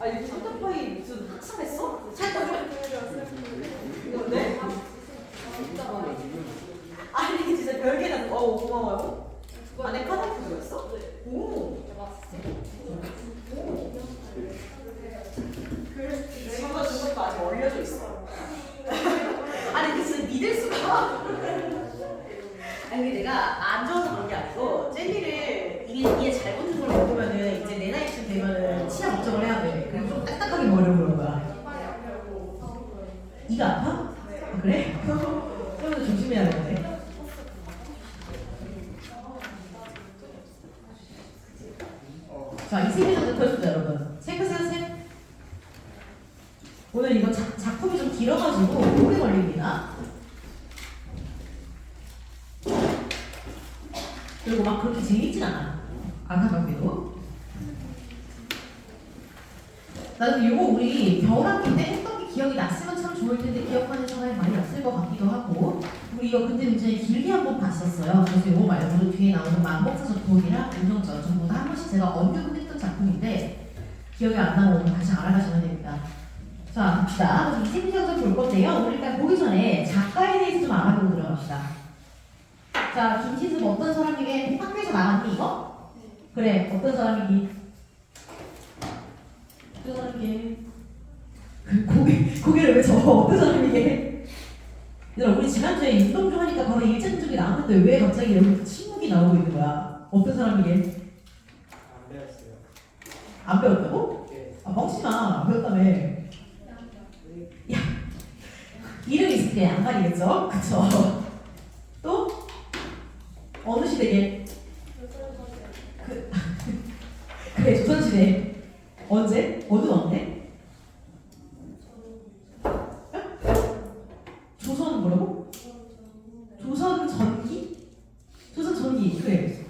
아니 삼겹파이 무슨 학상했어? 살짝 이건데? 아니 진짜 별개는 고마워요. 안에 카다프였어? 오. 친구가 준 것도 아직 얼려져 있어. 아니 그 진짜 믿을 수가. 아니 내가 안 좋아서 그런 게 아니고 젤리를 이게 잘못된 걸 먹으면은 이제 내 나이쯤 되면은 치아 걱정을 해야 돼. 그래서 좀 딱딱하게 먹으려고 그런 거야. 이가 아파? 아, 그래? 그러면 조심해야 되는데. 자, 이 세 개 좀 펴주세요, 여러분. 체크세요, 책. 오늘 이거 작품이 좀 길어가지고 오래 걸립니다. 그리고 막 그렇게 재밌진 않아. 안타깝게도. 나는 이거 우리 겨울학기 때 했던 게 기억이 났으면 참 좋을 텐데 기억하는 사람이 많이 없을 것 같기도 하고. 우리 이거 근데 굉장히 길게 한번 봤었어요. 그래서 이거 말고 뒤에 나오는 만복사 전통이랑 운영전 전부 다 한 번씩 제가 언급은 했던 작품인데 기억이 안 나면 다시 알아가시면 됩니다. 자, 갑시다. 이 생리정전 볼 건데요. 우리 일단 보기 전에 작가에 대해서 좀 알아보고 들어갑시다. 자, 김시습 어떤 사람에게 학교에서 나갔니 이거? 그래, 어떤 사람이기? 어떤 사람이게? 고개를 왜 접어? 어떤 사람이게? 얘들아, 우리 지난주에 윤동주 하니까 바로 일차적이 나왔는데 왜 갑자기 여기 침묵이 나오고 있는 거야? 어떤 사람이게? 안 배웠어요. 안 배웠다고? 네. 아, 멍치마 안 배웠다며. 야, 이름이 있을 때 안 가리겠죠? 그쵸? 또? 어느 시대게? 그래, 조선시대. 언제? 어느 언제? 조선 뭐라고? 조선 전기? 조선 전기, 그래.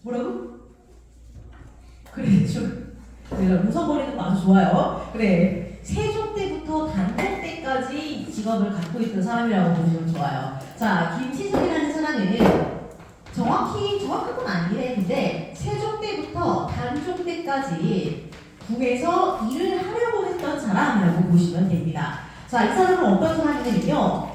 뭐라고? 그래, 그래, 우선거리는 아주 좋아요. 그래, 세종 때부터 단종 때까지 직업을 갖고 있던 사람이라고 보시면 좋아요. 자, 김치숙이라는 사람은 정확한 건 아니긴 했는데 세종 때부터 단종 때까지 궁에서 일을 하려고 했던 사람이라고 보시면 됩니다. 자, 이 사람은 어떤 사람이냐면요,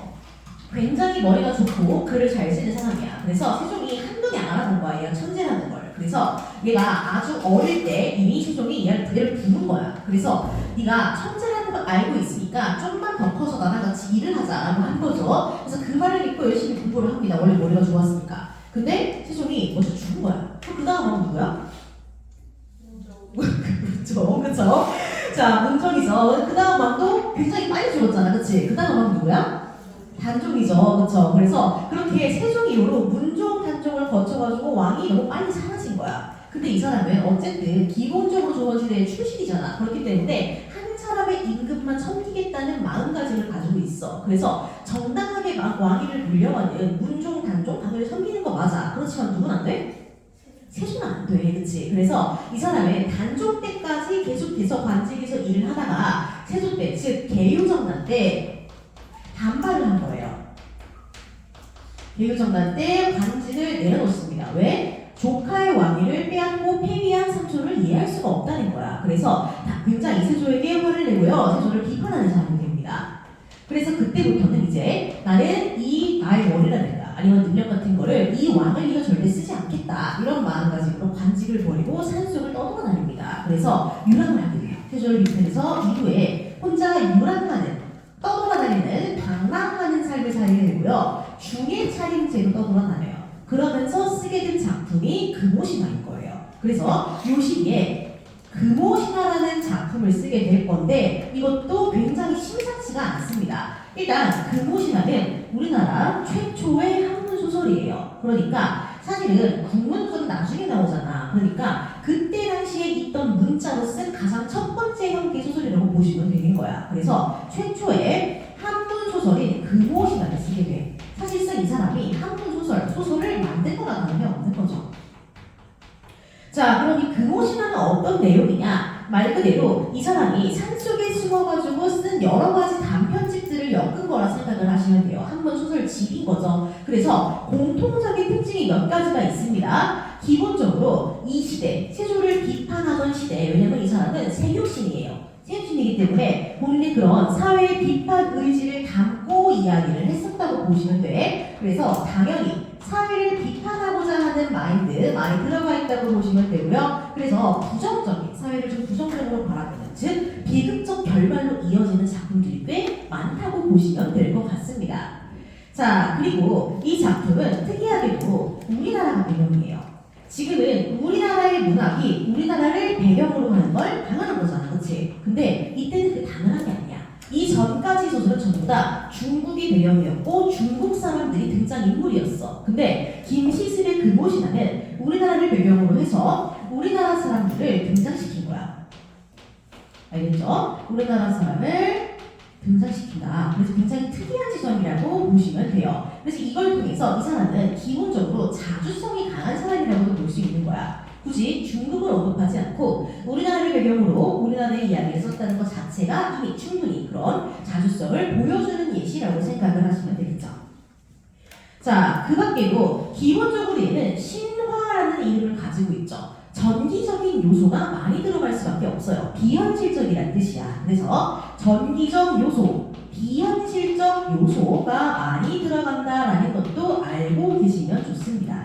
굉장히 머리가 좋고 글을 잘 쓰는 사람이야. 그래서 세종이 한눈에 알아본 거야, 얘가 천재라는 걸. 그래서 얘가 아주 어릴 때 이미 세종이 얘를 부른 거야. 그래서 네가 천재라는 걸 알고 있으니까 좀만 더 커서 나랑 같이 일을 하자라고 한 거죠. 그래서 그 말을 믿고 열심히 공부를 합니다. 원래 머리가 좋았으니까. 근데 세종이 먼저 죽은 거야. 그 다음 왕은 누구야? 그렇죠, 그렇죠. 자, 문종이죠. 그 다음 왕도 굉장히 빨리 죽었잖아, 그렇지? 그 다음 왕은 누구야? 단종이죠, 그렇죠. 그래서 그렇게 세종 이후로 문종, 단종을 거쳐가지고 왕이 너무 빨리 사라진 거야. 근데 이 사람은 어쨌든 기본적으로 조선시대의 출신이잖아. 그렇기 때문에 한 사람의 임금만 섬기겠다는 마음가짐을 가지고 있어. 그래서 정당하게 왕위를 물려받는 문종, 단종, 당연히 섬기는 거 맞아. 그렇지만 누군 안 돼? 세종은 안 돼, 그치? 그래서 이 사람은 단종 때까지 계속해서 관직에서 일을 하다가 세종 때, 즉 개유정난 때 반발을 한 거예요. 개유정난 때 관직을 내려놓습니다. 왜? 조카의 왕위를 빼앗고 폐위한 삼촌을 이해할 수가 없다는 거야. 그래서 굉장히 세조에게 화를 내고요, 세조를 비판하는 사람이 됩니다. 그래서 그때부터는 이제 나는 나의 머리라든가 아니면 능력 같은 거를 이 왕을 위해 절대 쓰지 않겠다, 이런 마음가짐으로 관직을 버리고 산속을 떠돌아다닙니다. 그래서 유랑을 하게 돼요. 세조를 비롯해서 이후에 혼자 유랑하는, 떠돌아다니는, 방랑하는 삶을 살게 되고요, 중의 차림죄로 떠돌아다녀요. 그러면서 쓰게 된 작품이 금오신화인 거예요. 그래서 이 시기에 금오신화라는 작품을 쓰게 될 건데 이것도 굉장히 심상치가 않습니다. 일단 금오신화는 우리나라 최초의 한문 소설이에요. 그러니까 사실은 국문서는 나중에 나오잖아. 그러니까 그때 당시에 있던 문자로 쓴 가장 첫 번째 형태의 소설이라고 보시면 되는 거야. 그래서 최초의 한문 소설인 금오신화를 쓰게 돼. 사실상 이 사람이 한문 소설을 만든 거나 다름이 없는 거죠. 자, 그럼 이 금오신화는 어떤 내용이냐? 말 그대로 이 사람이 산속에 숨어가지고 쓴 여러 가지 단편집들을 엮은 거라 생각을 하시면 돼요. 한문 소설집인 거죠. 그래서 공통적인 특징이 몇 가지가 있습니다. 기본적으로 이 시대 세조를 비판 비판하던 시대, 왜냐면 이 사람은 세육신이에요. 세육신이기 때문에 본인의 그런 사회의 비판 의지를 담고 이야기를 했었다고 보시면 돼. 그래서 당연히 사회를 비판하고자 하는 마인드 많이 들어가 있다고 보시면 되고요. 그래서 부정적인, 사회를 좀 부정적으로 바라보는, 즉 비극적 결말로 이어지는 작품들이 꽤 많다고 보시면 될 것 같습니다. 자, 그리고 이 작품은 특이하게도 우리나라가 배경이에요. 지금은 우리나라의 문학이 우리나라를 배경으로 하는 걸 당연한 거잖아, 그치? 근데 이때는 그 당연한 게 아니야. 이 전까지 소설은 전부 다 중국이 배경이었고 중국 사람들이 등장인물이었어. 근데 김시슬의 그곳이라는 우리나라를 배경으로 해서 우리나라 사람들을 등장시킨 거야. 알겠죠? 우리나라 사람을 등장시킨다. 그래서 굉장히 특이한 지점이라고 보시면 돼요. 그래서 이걸 통해서 이 사람은 기본적으로 자주성이 강한 사람이라고도 볼 수 있는 거야. 굳이 중국을 언급하지 않고 우리나라를 배경으로 우리나라의 이야기를 썼다는 것 자체가 이미 충분히 그런 자주성을 보여주는 예시라고 생각을 하시면 되겠죠. 자, 그 밖에도 기본적으로 얘는 신화라는 이름을 가지고 있죠. 전기적인 요소가 많이 들어갈 수밖에 없어요. 비현실적이라는 뜻이야. 그래서 전기적 요소, 비현실적 요소가 많이 들어간다라는 것도 알고 계시면 좋습니다.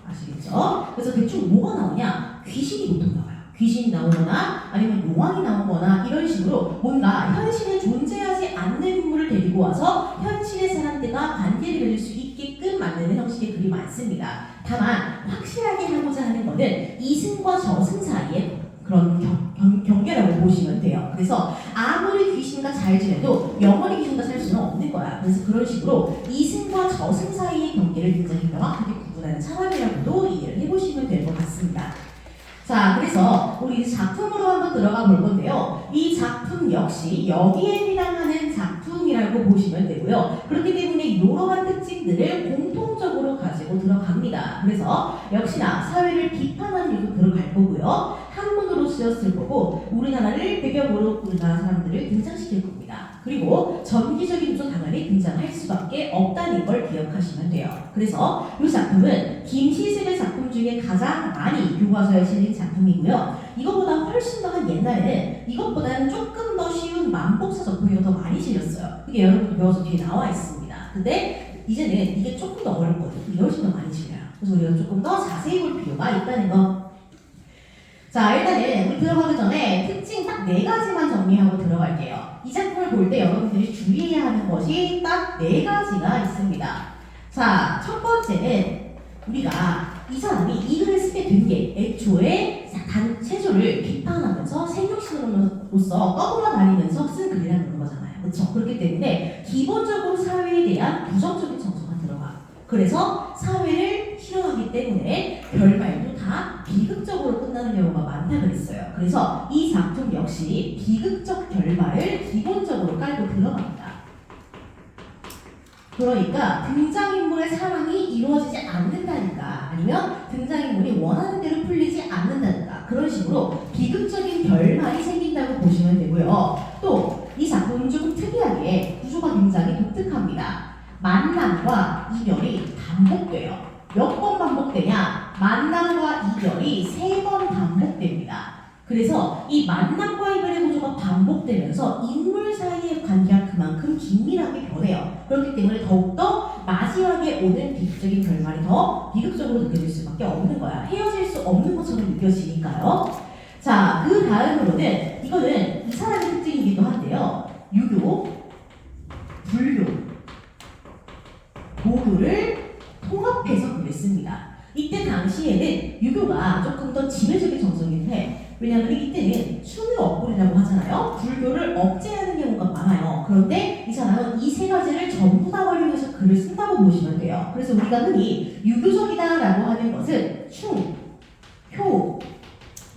아시겠죠? 그래서 대충 뭐가 나오냐? 귀신이 보통 나와요. 귀신이 나오거나 아니면 용왕이 나오거나 이런 식으로 뭔가 현실에 존재하지 않는 인물을 데리고 와서 현실의 사람들과 관계를 맺을 수 있게끔 만드는 형식의 글이 많습니다. 다만 확실하게 하고자 하는 것은 이승과 저승 사이의 그런 경계라고 보시면 돼요. 그래서 아무리 귀신과 잘 지내도 영원히 귀신과 살 수는 없는 거야. 그래서 그런 식으로 이승과 저승 사이의 경계를 굉장히 명확하게 구분하는 사람이라고도 이해를 해보시면 될 것 같습니다. 자, 그래서 우리 작품으로 한번 들어가 볼 건데요. 이 작품 역시 여기에 해당하는 작품이라고 보시면 되고요. 그렇기 때문에 이러한 특징들을 공통적으로 가지고 들어갑니다. 그래서 역시나 사회를 비판하는 요소 들어갈 거고요. 한문으로 쓰였을 거고 우리나라를 배경으로 우리나라 사람들을 등장시킬 겁니다. 그리고 전기적인 요소 당연히 등장할 수밖에 없다는 걸 기억하시면 돼요. 그래서 이 작품은 김시슬의 작품 중에 가장 많이 교과서에 실린 작품이고요. 이것보다 훨씬 더 한 옛날에는 이것보다는 조금 더 쉬운 만복사 적품이 더 많이 실렸어요. 그게 여러분 교과서 뒤에 나와 있습니다. 근데 이제는 이게 조금 더 어렵거든요. 이게 훨씬 더 많이 실려요. 그래서 우리가 조금 더 자세히 볼 필요가 있다는 거. 자, 일단은 우리 들어가기 전에 특징 딱 4가지만 정리하고 들어갈게요. 이 작품을 볼 때 여러분들이 주의해야 하는 것이 딱 4가지가 있습니다. 자, 첫 번째는 우리가 이 사람이 이 글을 쓰게 된 게 애초에 단체조를 비판하면서 생육신으로서 떠돌아다니면서 쓴 글이라는 거잖아요. 그렇죠? 그렇기 때문에 기본적으로 사회에 대한 부정적인 정서가 들어가. 그래서 사회를 싫어하기 때문에 결말도 다 비극적으로 끝나는 경우가 많다 그랬어요. 그래서 이 작품 역시 비극적 결말을 기본적으로 깔고 들어갑니다. 그러니까 등장인물의 사랑이 이루어지지 않는다든가 아니면 등장인물이 원하는 대로 풀리지 않는다든가 그런 식으로 비극적인 결말이 생긴다고 보시면 되고요. 또 이 작품은 조금 특이하게 구조가 굉장히 독특합니다. 만남과 이별이 반복돼요. 몇 번 반복되냐? 만남과 이별이 3번 반복됩니다. 그래서 이 만남과 이별의 구조가 반복되면서 인물 사이의 관계가 그만큼 긴밀하게 변해요. 그렇기 때문에 더욱더 마지막에 오는 비극적인 결말이 더 비극적으로 느껴질 수밖에 없는 거야. 헤어질 수 없는 것처럼 느껴지니까요. 자, 그 다음으로는 이거는 이 사람의 특징이기도 한데요. 유교, 불교, 도교를 통합해서 그랬습니다. 이때 당시에는 유교가 조금 더 지배적인 정서인데 왜냐하면 이때는 숭유 억굴이라고 하잖아요. 불교를 억제하는 경우가 많아요. 그런데 이 사람은 이 3가지를 전부 다 활용해서 글을 쓴다고 보시면 돼요. 그래서 우리가 흔히 유교적이다라고 하는 것은 충, 효,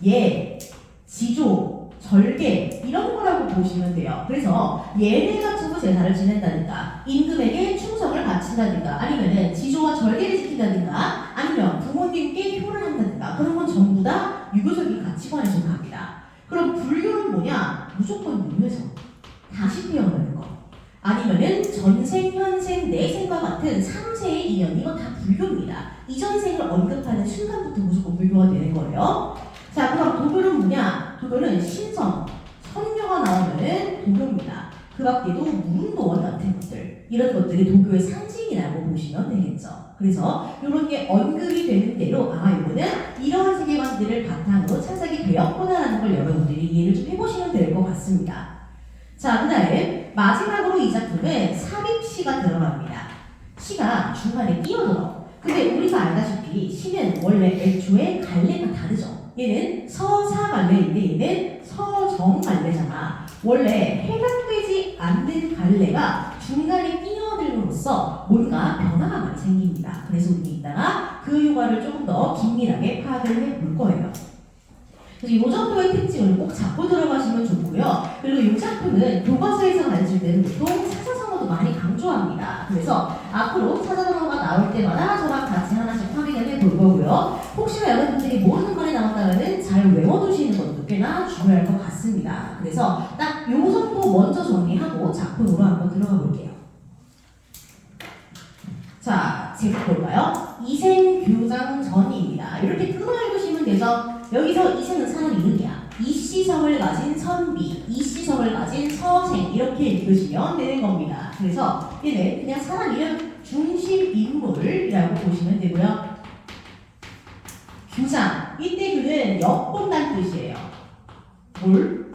예, 지조, 절개 이런 거라고 보시면 돼요. 그래서 예를 갖추고 제사를 지낸다든가 임금에게 충성을 바친다든가 아니면은 지조와 절개를 지킨다든가 아니면 부모님께 효를 한다든가 그런 건 전부 다 유교적인 가치관에 속합니다. 그럼 불교는 뭐냐? 무조건 윤회죠. 다시 태어나는 거. 아니면은 전생, 현생, 내생과 같은 3세의 인연 이건 다 불교입니다. 이 전생을 언급하는 만나는 순간부터 무조건 불교가 되는 거예요. 자, 그럼 도교는 뭐냐? 도교는 신성, 선녀가 나오면은 도교입니다. 그 밖에도 무릉도원 같은 것들, 이런 것들이 도교의 상징이라고 보시면 되겠죠. 그래서 이런 게 언급이 되는 대로 이거는 이러한 세계관들을 바탕으로 창작이 되었구나라는 걸 여러분들이 이해를 좀 해보시면 될 것 같습니다. 자, 그 다음 마지막으로 이 작품은 삽입시가 들어갑니다. 시가 중간에 끼어들어. 근데 우리가 알다시피 시는 원래 애초에 갈래가 다르죠. 얘는 서사갈래인데 얘는 서정갈래잖아. 원래 해당되지 않는 갈래가 중간에 끼어들므로써 뭔가 변화가 많이 생깁니다. 그래서 우리 이따가 그 효과를 조금 더 긴밀하게 파악을 해볼 거예요. 그래서 이 정도의 특징을 꼭 잡고 들어가시면 좋고요. 그리고 이 작품은 교과서에서 가르칠 때는 보통 사자성어도 많이 강조합니다. 그래서 앞으로 사자성어가 나올 때마다 저랑 같이 하나씩 확인을 해볼 거고요. 혹시나 여러분들이 모르는 말이 나온다면 잘 외워두시는 것도 꽤나 중요할 것 같습니다. 그래서 딱 이 정도 먼저 정리하고 작품으로 한번 들어가 볼게요. 자, 제목 볼까요? 이생교장전입니다. 이렇게 끊어 읽으시면 되죠. 여기서 이생은 사람 이름이야. 이시성을 가진 선비, 이시성을 가진 서생, 이렇게 읽으시면 되는 겁니다. 그래서 얘는 그냥 사람 이름 중심 인물이라고 보시면 되고요. 규장, 이때 규는 엿본다는 뜻이에요. 뭘?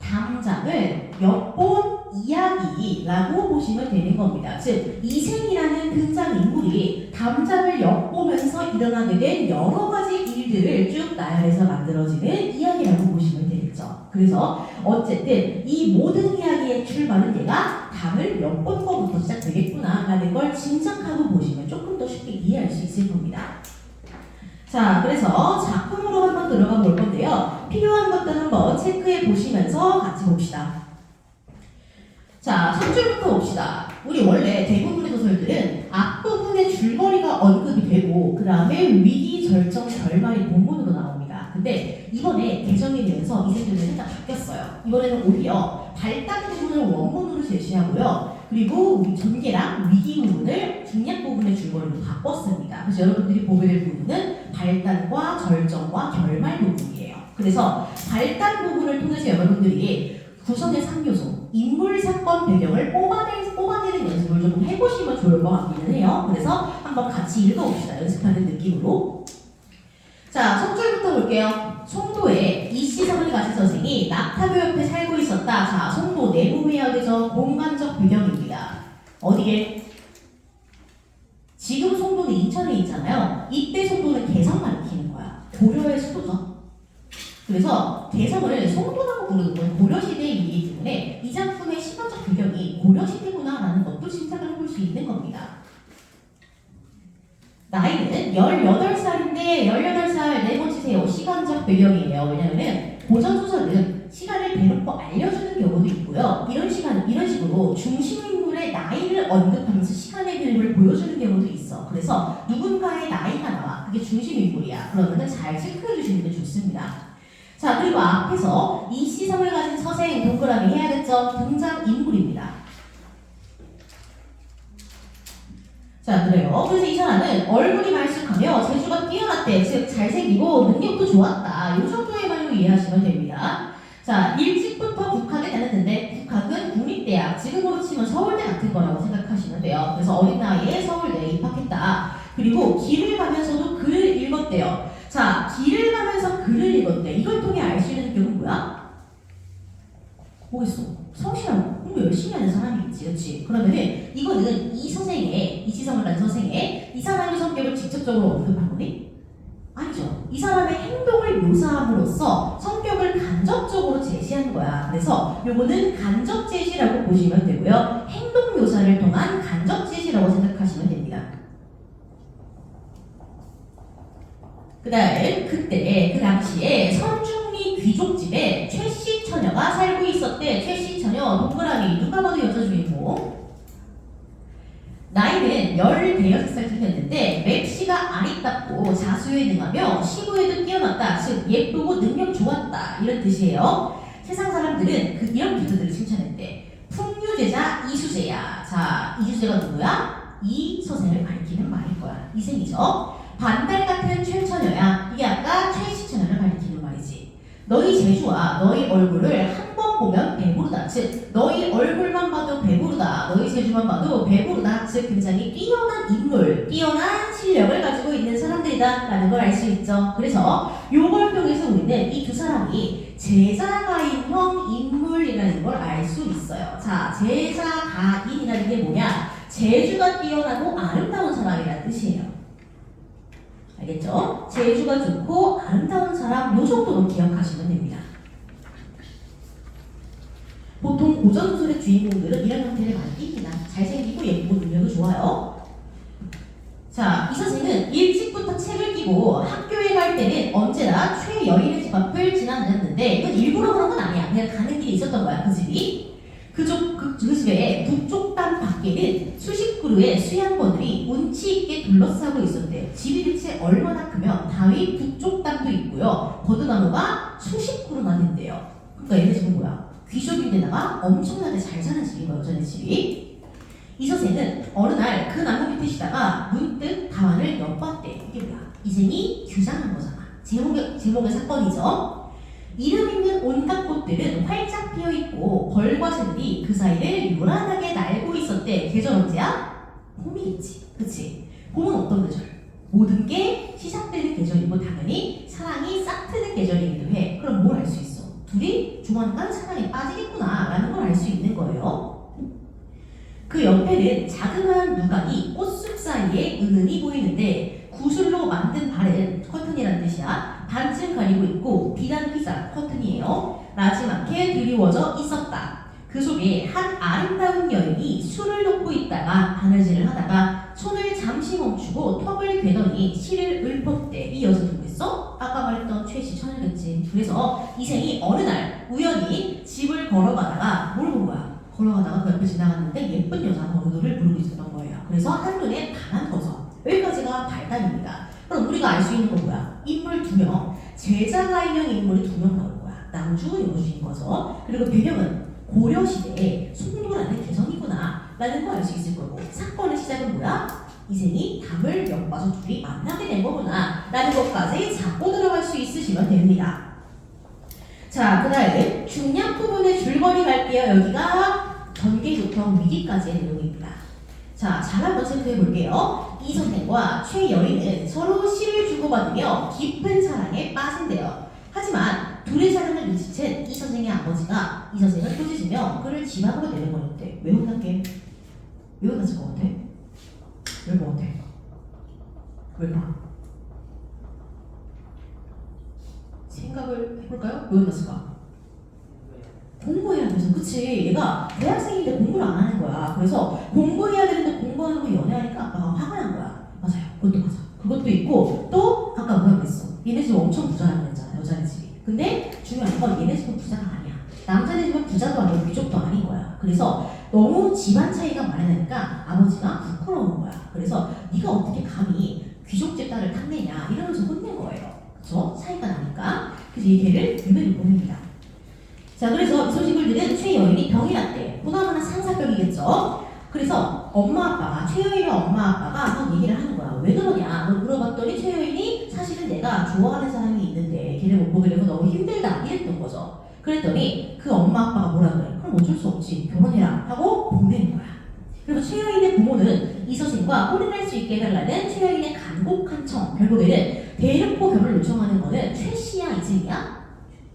담장을 엿본 이야기라고 보시면 되는 겁니다. 즉, 이생이라는 등장인물이 담장을 엿보면서 일어나게 된 여러 가지 일들을 쭉 나열해서 만들어지는 이야기라고 보시면 되겠죠. 그래서 어쨌든 이 모든 이야기의 출발은 얘가 담을 엿본 것부터 시작되겠구나 라는 걸 짐작하고 보시면 조금 더 쉽게 이해할 수 있을 겁니다. 자, 그래서 작품으로 한번 들어가 볼 건데요. 필요한 것들 한번 체크해 보시면서 같이 봅시다. 자, 첫 줄부터 봅시다. 우리 원래 대부분의 소설들은 앞부분에 줄거리가 언급이 되고 그 다음에 위기, 절정, 결말이 본문으로 나옵니다. 근데 이번에 개정이 되면서 이생들은 다 바뀌었어요. 이번에는 오히려 발단 부분을 원문으로 제시하고요. 그리고 우리 전개랑 위기 부분을 중략 부분의 줄거리로 바꿨습니다. 그래서 여러분들이 보게 될 부분은 발단과 절정과 결말 부분이에요. 그래서 발단 부분을 통해서 여러분들이 구성의 3요소, 인물, 사건, 배경을 뽑아내는 연습을 조금 해보시면 좋을 것 같기는 해요. 그래서 한번 같이 읽어봅시다. 연습하는 느낌으로. 자, 첫 줄부터 볼게요. 송도에 이시성을 가진 선생이 낙타교 옆에 살고 있었다. 자, 송도 내부회화되죠. 공간적 배경입니다. 어디에? 지금 송도는 인천에 있잖아요. 이때 송도는 개성만 익히는 거야. 고려의 수도죠. 그래서 개성을 송도라고 부르는 건 고려시대의 일이기 때문에 이 작품의 시간적 배경이 고려시대구나라는 것도 짐작을 해볼 수 있는 겁니다. 나이는 18살인데 18살 네모치세요. 시간적 배경이에요. 왜냐하면 고전소설은 시간을 대놓고 알려주는 경우도 있고요. 이런 식으로 중심인물의 나이를 언급하면서 시간의 그림을 보여주는 경우도 있어. 그래서 누군가의 나이가 나와. 그게 중심인물이야. 그러면 잘 체크해 주시는 게 좋습니다. 자, 그리고 앞에서 이 시성을 가진 서생 동그라미 해야겠죠. 등장인물입니다. 자, 그래요. 그래서 이 사람은 얼굴이 말쑥하며 재주가 뛰어났대. 즉 잘생기고 능력도 좋았다. 이 정도의 말로 이해하시면 됩니다. 자, 일찍부터 국학에 다녔는데 국학은 국립대학, 지금으로 치면 서울대 같은 거라고 생각하시면 돼요. 그래서 어린 나이에 서울대에 입학했다. 그리고 길을 가면서도 글을 읽었대요. 자, 길을 가면서 글을 읽었대. 이걸 통해 알 수 있는 경우는 뭐야? 뭐겠어? 성실하고 공부 열심히 하는 사람이겠지, 그렇지? 그러면은 이거는 이 선생의, 이시성을 간 선생의 이 사람의 성격을 직접적으로 언급한 거니? 아니죠. 이 사람의 행동을 묘사함으로써 성격을 간접적으로 제시한 거야. 그래서 요거는 간접 제시라고 보시면 되고요. 행동 묘사를 통한 간접 제시라고 생각하시면 됩니다. 그 다음 그 당시에 선중리 귀족집에 최씨 처녀가 살고 있었대. 최씨 처녀 동그라미 누가 봐도 여자 주인공. 나이는 16살쯤이었는데 맵시가 아리답고 자수에 능하며 시구에도 뛰어났다. 즉 예쁘고 능력 좋았다. 이런 뜻이에요. 세상 사람들은 이런 기술들을 칭찬했대. 풍류제자 이수제야. 자, 이수제가 누구야? 이 선생을 가리키는 말일 거야. 이생이죠. 반달 같은 최처녀야. 이게 아까 최시처녀를 가리키는 말이지. 너희 재주와 너희 얼굴을 한 번 보면 배부르다. 즉 너희 얼굴만 봐도 배부르다. 너희 재주만 봐도 배부르다. 즉 굉장히 뛰어난 인물, 뛰어난 실력을 가지고 있는 사람들이다 라는 걸 알 수 있죠. 그래서 요걸 통해서 우리는 이 두 사람이 제자가인형 인물이라는 걸 알 수 있어요. 자, 제자가인이라는 게 뭐냐? 재주가 뛰어나고 아름다운 사람이라는 뜻이에요. 알겠죠? 재주가 좋고 아름다운 사람, 요 정도로 기억하시면 됩니다. 보통 고전소설의 주인공들은 이런 형태를 많이 띕니다. 잘생기고 예쁘고 능력이 좋아요. 자, 이 선생은 일찍부터 책을 끼고 학교에 갈 때는 언제나 최여인의 집 앞을 지나다녔는데 이건 일부러 그런 건 아니야. 그냥 가는 길에 있었던 거야, 그 집이. 그 집의 북쪽단 밖에는 수십 그루의 수양거들이 운치 있게 둘러싸고 있었대. 집이 대체 얼마나 크면 다윗 북쪽단도 있고요. 버드나무가 수십 그루나 된대요. 그러니까 얘네 집은 뭐야? 귀족인데다가 엄청나게 잘 사는 집인 거예요, 전에 집이. 이 선생은 어느 날 그 나무 밑에 쉬다가 문득 다환을 엿봤대. 이게 뭐야? 이생이 규장한 거잖아. 제목의 사건이죠. 이름 있는 온갖 꽃들은 활짝 피어있고 벌과 새들이 그 사이를 요란하게 날고 있었대. 계절 언제야? 봄이겠지. 그치? 봄은 어떤 계절? 모든 게 시작되는 계절이고 당연히 사랑이 싹트는 계절이기도 해. 그럼 뭘 알 수 있어? 둘이 조만간 사랑에 빠지겠구나 라는 걸 알 수 있는 거예요. 그 옆에는 자그마한 누각이 꽃숲 사이에 은은히 보이는데 구슬로 만든 발은 커튼이라는 뜻이야. 반쯤 가리고 있고 비단기사 커튼이에요. 나지막해 드리워져 있었다. 그 속에 한 아름다운 여인이 술을 놓고 있다가 바느질을 하다가 손을 잠시 멈추고 턱을 괴더니 실을 읊었대. 이 여자 누구였어? 아까 말했던 최씨 처녀겠지. 그래서 이생이 어느 날 우연히 집을 걸어가다가 뭘 본 거야? 걸어가다가 그 옆에 지나갔는데 예쁜 여자가 노래를 부르고 있었던 거예요. 그래서 한눈에 반한 거죠. 여기까지가 발단입니다. 그럼 우리가 알 수 있는 건 뭐야? 인물 2명, 제자가인형 인물이 2명 나올 거야. 남주, 여주인 거죠. 그리고 배경은 고려시대에 송도라는 개성이구나 라는 거 알 수 있을 거고, 사건의 시작은 뭐야? 이생이 담을 엿봐서 둘이 만나게 된 거구나 라는 것까지 잡고 들어갈 수 있으시면 됩니다. 자, 그 다음에 중량 부분의 줄거리 갈게요. 여기가 전개교통 위기까지의 내용입니다. 자, 잘 한번 체크해 볼게요. 이 선생과 최여인은 서로 시를 주고받으며 깊은 사랑에 빠진대요. 하지만 둘의 사랑을 눈치챈 이 선생의 아버지가 이 선생을 꾸짖으며 그를 집 앞으로 내려보냈대. 왜 혼났게? 왜 혼났을 것 같아? 왜 것 같아? 왜까? 생각을 해볼까요? 왜 혼났을까? 공부해야 돼서. 그치? 얘가 대학생인데 공부를 안 하는 거야. 그래서 공부해야 되는데 공부하는 거 연애하니까 아빠가 화가 난 거야. 맞아요. 그것도 맞아. 그것도 있고 또 아까 뭐라고 했어? 얘네 집 엄청 부자라고 했잖아. 여자네 집이. 근데 중요한 건 얘네 집은 부자가 아니야. 남자네 집은 부자도 아니고 귀족도 아닌 거야. 그래서 너무 집안 차이가 많이 나니까 아버지가 부끄러운 거야. 그래서 네가 어떻게 감히 귀족집 딸을 탐내냐 이러면서 혼낸 거예요. 그쵸? 차이가 나니까. 그래서 이 개를 유배를 보냅니다. 자, 그래서 이 소식을 들은 최여인이 병이 났대. 보나마나 상사병이겠죠. 그래서 최여인의 엄마 아빠가 막 얘기를 하는 거야. 왜 그러냐? 물어봤더니 최여인이 사실은 내가 좋아하는 사람이 있는데 걔를 못 보게 되고 너무 힘들다 이랬던 거죠. 그랬더니 그 엄마 아빠가 뭐라 그래? 그럼 어쩔 수 없지. 결혼해라 하고 보내는 거야. 그리고 최여인의 부모는 이 선생과 혼인할 수 있게 해달라는 최여인의 간곡한 청. 결국에는 대놓고 결혼을 요청하는 거는 최씨야 이승이야?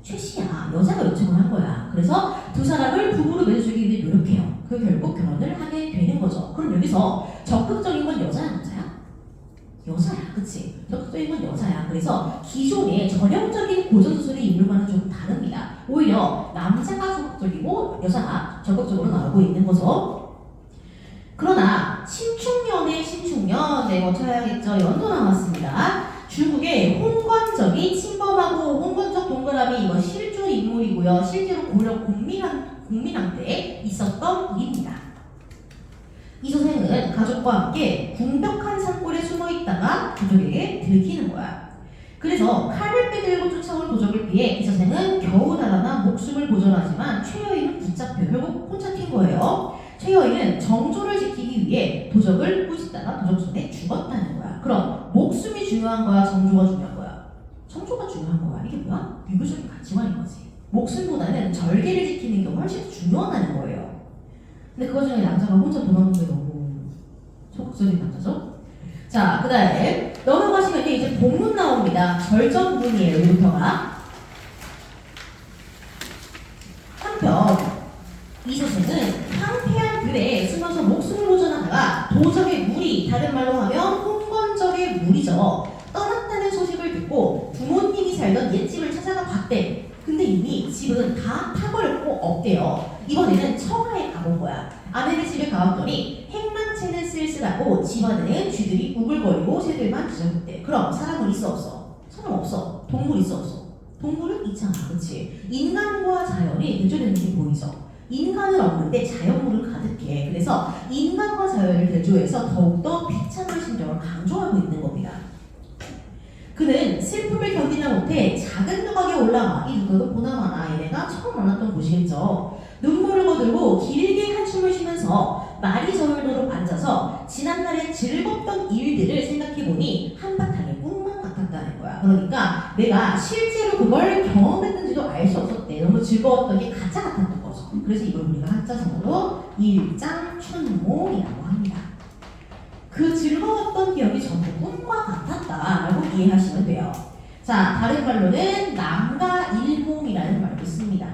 최씨야. 여자가 요청을 한 거야. 그래서 두 사람을 부부로 맺어주기 위해 노력해요. 그 결국 결혼을 하게 되는 거죠. 그럼 여기서 적극적인 건 여자야, 남자야? 여자야, 그치? 적극적인 건 여자야. 그래서 기존의 전형적인 고전소설의 인물과는 좀 다릅니다. 오히려 남자가 적극적이고 여자가 적극적으로 나오고 있는 거죠. 그러나 신축년의 신축년, 네, 쳐야겠죠. 연도 나왔습니다. 중국의 홍건적이 침범하고 홍건적 동그라미 이건 실존 인물이고요. 실제로 고려 공민왕 때 있었던 일입니다. 이 선생은 가족과 함께 궁벽한 산골에 숨어 있다가 도적에게 들키는 거야. 그래서 칼을 빼들고 쫓아온 도적을 피해 이 선생은 겨우 달아나 목숨을 보존하지만 최여인은 붙잡혀 결국 혼자 튄 거예요. 최여인은 정조를 지키기 위해 도적을 꾸짖다가 도적 손에 죽었다는 거야. 그럼 목숨이 중요한 중요한 거야? 정조가 중요한 거야? 정조가 중요한 거야. 이게 뭐야? 비교적인 가치관인 거지. 목숨보다는 절개를 지키는 게 훨씬 더 중요하다는 거예요. 근데 그거 중에 남자가 혼자 도망간 게 너무 소극적인 남자죠? 자, 그 다음에 넘어가시면 이제 본문 나옵니다. 절정 부분이에요. 여기부터가. 한편 이소생은 황폐한 들에 숨어서 목숨을 보존하다가 도적의 무리, 다른 말로 하면 홍건적의 무리죠. 떠났다는 소식을 듣고 부모님이 살던 옛집을 찾아가 봤대. 근데 이미 집은 다 타버렸고 없대요. 이번에는 처가에 가본 거야. 아내네 집에 가봤더니 행랑채는 쓸쓸하고 집안에는 쥐들이 우글거리고 새들만 뒤적대. 그럼 사람은 있어 없어? 사람 없어. 동물 있어 없어? 동물은 있잖아. 그치? 인간과 자연이 대조되는 게 보이죠? 인간은 없는데 자연물은 가득해. 그래서 인간과 자연을 대조해서 더욱더 비참한 심정을 강조하고 있는 겁니다. 그는 슬픔을 견디다 못해 작은 누각에 올라가. 이 누각은 보나마나 얘네가 처음 만났던 곳이겠죠. 눈물을 거들고 길게 한숨을 쉬면서 말이 저물도록 앉아서 지난날의 즐겁던 일들을 생각해보니 한바탕의 꿈만 같았다는 거야. 그러니까 내가 실제로 그걸 경험했는지도 알 수 없었대. 너무 즐거웠던 게 가짜 같았던 거죠. 그래서 이걸 우리가 한자성어로 일장춘몽이라고 합니다. 그 즐거웠던 기억이 전부 꿈과 같았다라고 이해하시면 돼요. 자, 다른 말로는 남가 일몽이라는 말도 씁니다.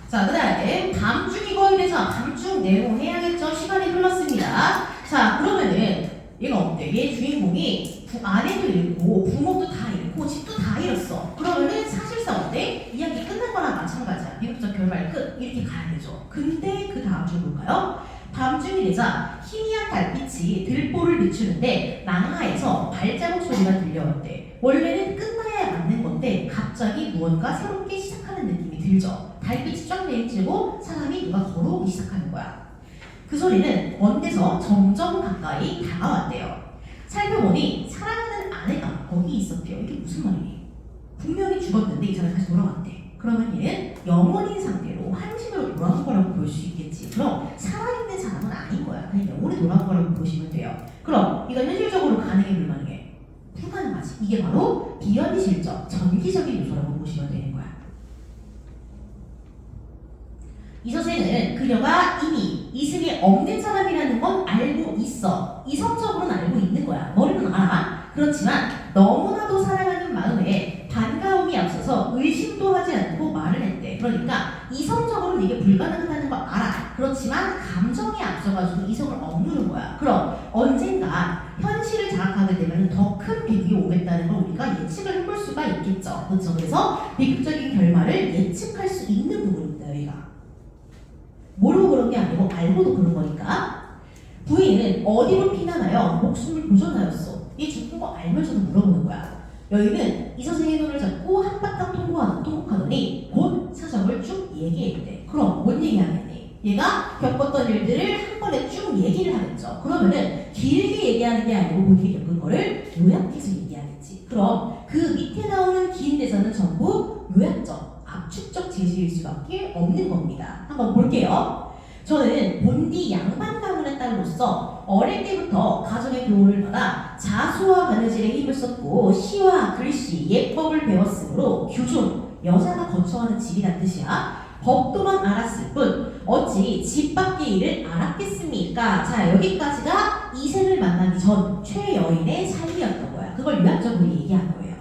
자, 그 다음에 밤중이고 이래서 밤중 내용 해야겠죠? 시간이 흘렀습니다. 자, 그러면은 얘가 어때? 얘 주인공이 아내도 잃고 부모도 다 잃고 집도 다 잃었어. 그러면은 사실상 어때? 이야기 끝난 거랑 마찬가지야. 비극적 결말 끝. 이렇게 가야 되죠. 근데 그 다음 줄 볼까요? 밤중이 되자 희미한 달빛이 들보를 비추는데 낭하에서 발자국 소리가 들려왔대. 원래는 끝나야 맞는 건데 갑자기 무언가 새롭게 시작하는 느낌이 들죠. 달빛이 쫙 내리치고 사람이 누가 걸어오기 시작하는 거야. 그 소리는 먼 데서 점점 가까이 다가왔대요. 살펴보니 사랑하는 아내가 거기 있었대요. 이게 무슨 말이니? 분명히 죽었는데 이 사람이 다시 돌아왔대. 그러면 얘는 영혼인 상태로 한신으로 돌아온 거라고 볼 수 있겠지. 그럼 살아있는 사람은 아닌 거야. 그냥 영혼이 돌아온 거라고 보시면 돼요. 그럼 이건 현실적으로 가능해 불가능해? 불가능하지. 이게 바로 비현실적, 전기적인 요소라고 보시면 되는 거야. 이 선생은 그녀가 이미 이승에 없는 사람이라는 건 알고 있어. 이성적으로는 알고 있는 거야. 머리는 알아. 그렇지만 너무나도 사랑하는 마음에 반가움이 앞서서 의심도 하지 않고 말을 했대. 그러니까 이성적으로는 이게 불가능하다는 걸 알아. 그렇지만 감정이 앞서가지고 이성을 억누른 거야. 그럼 언젠가 현실을 자각하게 되면 더 큰 비극이 오겠다는 걸 우리가 예측을 해볼 수가 있겠죠. 그렇죠? 그래서 비극적인 결말을 예측할 수 있는 부분입니다. 여기가. 모르고 그런 게 아니고 알고도 그런 거니까. 부인은 어디로 피난하여 목숨을 보존하였어. 이 죽은 거 알면서도 물어보는 거야. 여인은 이 선생의 손을 잡고 한바탕 통곡하더니 곧 사정을 쭉 얘기했대. 그럼 뭔 얘기하겠니? 얘가 겪었던 일들을 한 번에 쭉 얘기를 하겠죠. 그러면은 길게 얘기하는 게 아니고 본인이 겪은 거를 요약해서 얘기하겠지. 그럼 그 밑에 나오는 긴 대사는 전부 요약적, 압축적 제시일 수밖에 없는 겁니다. 한번 볼게요. 저는 본디 양반 가문의 딸로서 어릴 때부터 가정의 교훈을 받아 자수와 바느질에 힘을 썼고 시와 글씨, 예법을 배웠으므로 규종, 여자가 거처하는 집이란 뜻이야. 법도만 알았을 뿐 어찌 집 밖의 일을 알았겠습니까? 자, 여기까지가 이생을 만나기 전 최여인의 삶이었던 거야. 그걸 요약적으로 얘기한 거예요.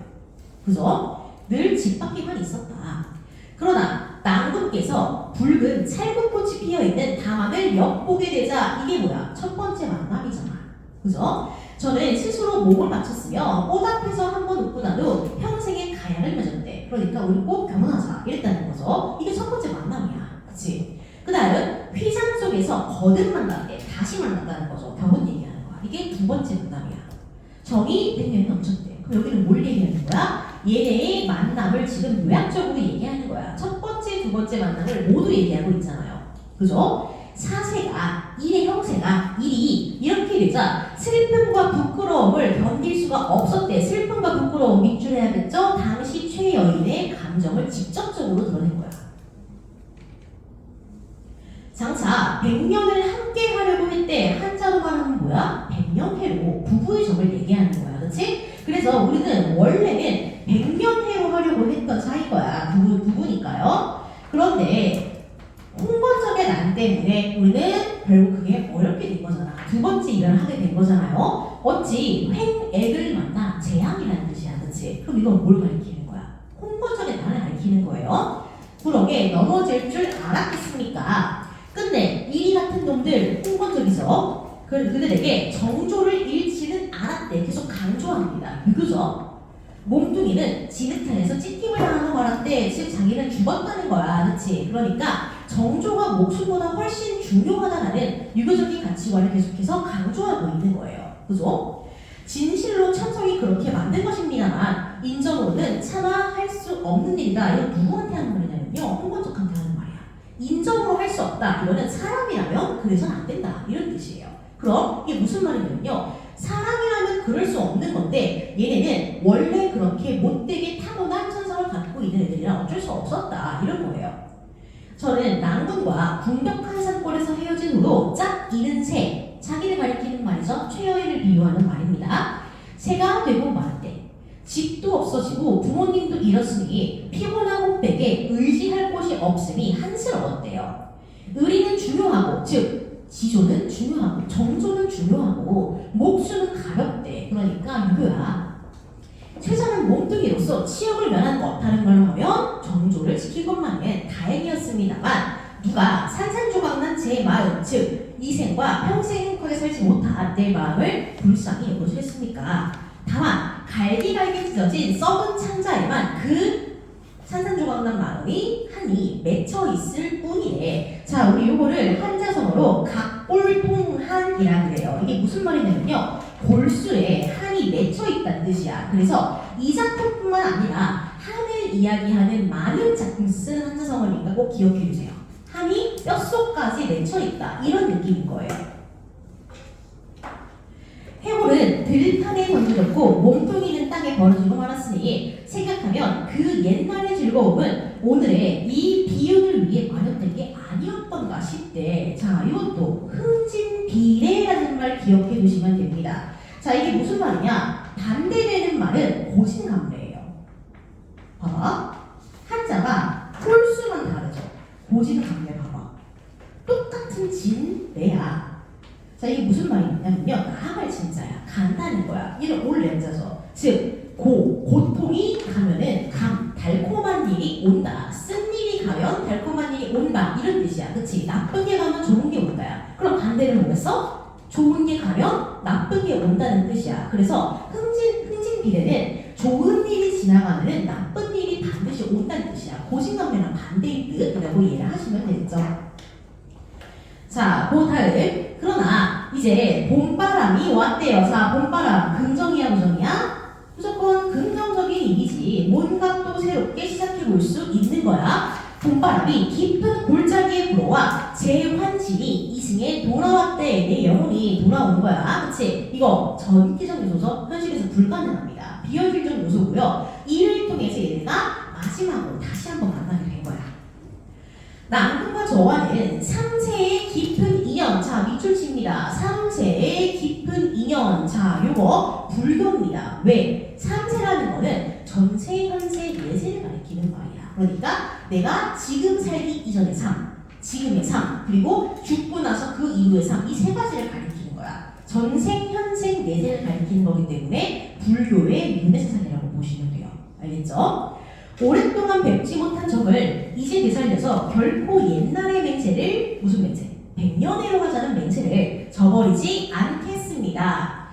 그죠? 늘 집 밖에만 있었다. 그러나 낭군께서 붉은 찰국꽃이 피어있는 담안을 엿보게 되자 이게 뭐야? 첫 번째 만남이잖아. 그죠? 저는 스스로 몸을 바쳤으며 꽃 앞에서 한 번 웃고 나도 평생의 가약을 맺었대. 그러니까 우리 꼭 결혼하자 이랬다는 거죠. 이게 첫 번째 만남이야. 그치? 그 다음 휘장 속에서 거듭 만났대. 다시 만났다는 거죠. 결혼 얘기하는 거야. 이게 두 번째 만남이야. 정이 100년이 넘쳤대. 그럼 여기는 뭘 얘기하는 거야? 얘네의 만남을 지금 요약적으로 얘기하는 거야. 첫 번째, 두 번째 만남을 모두 얘기하고 있잖아요. 그죠? 사세가, 일의 형세가, 일이 이렇게 되자 슬픔과 부끄러움을 견딜 수가 없었대. 슬픔과 부끄러움 밑줄해야겠죠? 당시 최여인의 감정을 직접적으로 드러낸 거야. 장차 100년을 함께 함께 하려고 했대. 한자로 말하면 뭐야? 백년해로 부부의 정을 얘기하는 거야. 그렇지? 그래서 우리는 원래는 백년해로 하려고 했던 사이거야. 부부니까요. 그런데 홍건적의 난 때문에 우리는 결국 그게 어렵게 된 거잖아. 두 번째 일을 하게 된 거잖아요. 어찌 횡액을 만나 재앙이라는 뜻이야. 그치? 그럼 이건 뭘 가리키는 거야? 홍건적의 난을 가리키는 거예요. 부럭에 넘어질 줄 알았겠습니까? 끝내 이리 같은 놈들 홍건적이죠. 그들에게 정조를 잃지는 않았대. 계속 강조합니다. 그죠? 몸뚱이는 진흙탕에서 찢김을 당하는 거란데 즉 자기는 죽었다는 거야. 그렇지? 그러니까 정조가 목숨보다 훨씬 중요하다는 유교적인 가치관을 계속해서 강조하고 있는 거예요. 그죠? 진실로 천성이 그렇게 만든 것입니다만 인정으로는 차마 할 수 없는 일이다. 이거 누구한테 하는 말이냐면요. 홍건적한테 하는 말이야. 인정으로 할 수 없다. 이거는 사람이라면 그래서는 안 된다. 이런 뜻이에요. 그럼 이게 무슨 말이냐면요. 사람이라면 그럴 수 없는 건데 얘네는 원래 그렇게 못되게 타고난 천성을 갖고 있는 애들이라 어쩔 수 없었다. 이런 거예요. 저는 낭군과 궁벽한 산골에서 헤어진 후로 짝 잃은 새, 자기를 가리키는 말이죠. 최여인을 비유하는 말입니다. 새가 되고 말았대. 집도 없어지고 부모님도 잃었으니 피곤한 호백에 의지할 곳이 없으니 한스러웠대요. 의리는 중요하고 즉 지조는 중요하고 정조는 중요하고 목수는 가볍대. 그러니까 유교야. 최선은 몸뚱이로서 치욕을 면한 것 다른 말로 하면 정조를 지킬 것만은 다행이었습니다만 누가 산산조각난 제 마음 즉 이생과 평생 행복하게 살지 못한 내 마음을 불쌍히 여겨주겠습니까? 다만 갈기갈기 찢어진 썩은 창자에만 그 산산조각난 마음이 한이 맺혀 있을 뿐이래. 자, 우리 요거를 한자성어로 각골통한이라 그래요. 이게 무슨 말이냐면요. 골수에 한이 맺혀 있다는 뜻이야. 그래서 이 작품뿐만 아니라 한을 이야기하는 많은 작품 쓴 한자성어니까 꼭 기억해 주세요. 한이 뼛속까지 맺혀 있다. 이런 느낌인 거예요. 해골은 들판에 던져졌고 몸뚱이는 땅에 버려지고 말았으니 생각하면 그 옛날의 즐거움은 오늘의 이 비유를 위해 마련된 게 아니었던가 싶대. 자, 이것도 흥진비례라는 말 기억해 두시면 됩니다. 자, 이게 무슨 말이냐? 반대되는 말은 고진감래예요. 봐봐. 한자가 홀수만 다르죠. 고진감래 봐봐. 똑같은 진래야. 자, 이게 무슨 말이냐면요. 나아갈 진짜야. 간다는 거야. 이를 올 렌자서. 즉, 고통이 가면은 달콤한 일이 온다. 쓴 일이 가면 달콤한 일이 온다. 이런 뜻이야. 그치? 나쁜 게 가면 좋은 게 온다야. 그럼 반대를 뭐겠어? 좋은 게 가면 나쁜 게 온다는 뜻이야. 그래서 흥진비례는 좋은 일이 지나가면은 나쁜 일이 반드시 온다는 뜻이야. 고진감래랑 반대인 뜻이라고 이해를 하시면 되겠죠. 자, 그 다음. 그러나 이제 봄바람이 왔대요. 자, 봄바람 긍정이야 부정이야? 무조건 긍정적인 일이지. 뭔가 또 새롭게 시작해 볼 수 있는 거야. 봄바람이 깊은 골짜기에 불어와 제 환심이 이승에 돌아왔대. 내 영혼이 돌아온 거야. 그치? 이거 전기적 요소서 현실에서 불가능합니다. 비현실적 요소고요. 이를 통해서 얘네가 마지막으로 다시 한번 만나게 된 거야. 낭군과 저와는 3세의 깊은 인연. 자, 밑줄칩니다. 3세의 깊은 인연. 자, 요거 불교입니다. 왜? 3세라는 거는 전세, 현세, 예세를 가리키는 말이야. 그러니까 내가 지금 살기 이전의 삶, 지금의 삶, 그리고 죽고 나서 그 이후의 삶, 이 세 가지를 가리키는 거야. 전생, 현생, 예세를 가리키는 거기 때문에 불교의 윤회사상이라고 보시면 돼요. 알겠죠? 오랫동안 뵙지 못한 적을 이제 되살려서 결코 옛날의 맹세를 무슨 맹세? 백년해로 하자는 맹세를 저버리지 않겠습니다.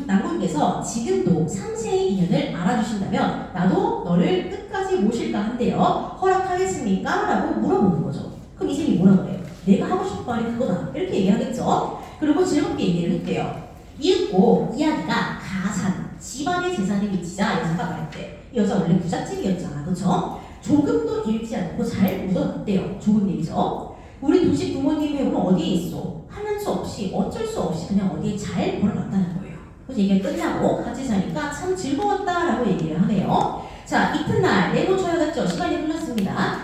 낭군께서 지금도 3세의 인연을 알아주신다면 나도 너를 끝까지 모실까 한데요. 허락하겠습니까? 라고 물어보는 거죠. 그럼 이쌤이 뭐라 그래요? 내가 하고 싶은 말이 그거다. 이렇게 얘기하겠죠. 그리고 즐겁게 얘기를 했대요. 이윽고 이야기가 가산, 집안의 재산에 미치자 여자가 말했대. 이 여자 원래 부잣집이었잖아. 그쵸? 조금도 잃지 않고 잘 묻어놨대요. 좋은 일이죠. 우리 도시 부모님의 몸은 어디에 있어? 하는 수 없이 어쩔 수 없이 그냥 어디에 잘 벌어놨다는 거예요. 그래서 얘기가 끝나고 같이 사니까 참 즐거웠다라고 얘기를 하네요. 자, 이튿날 내로 쳐야겠죠. 시간이 흘렀습니다.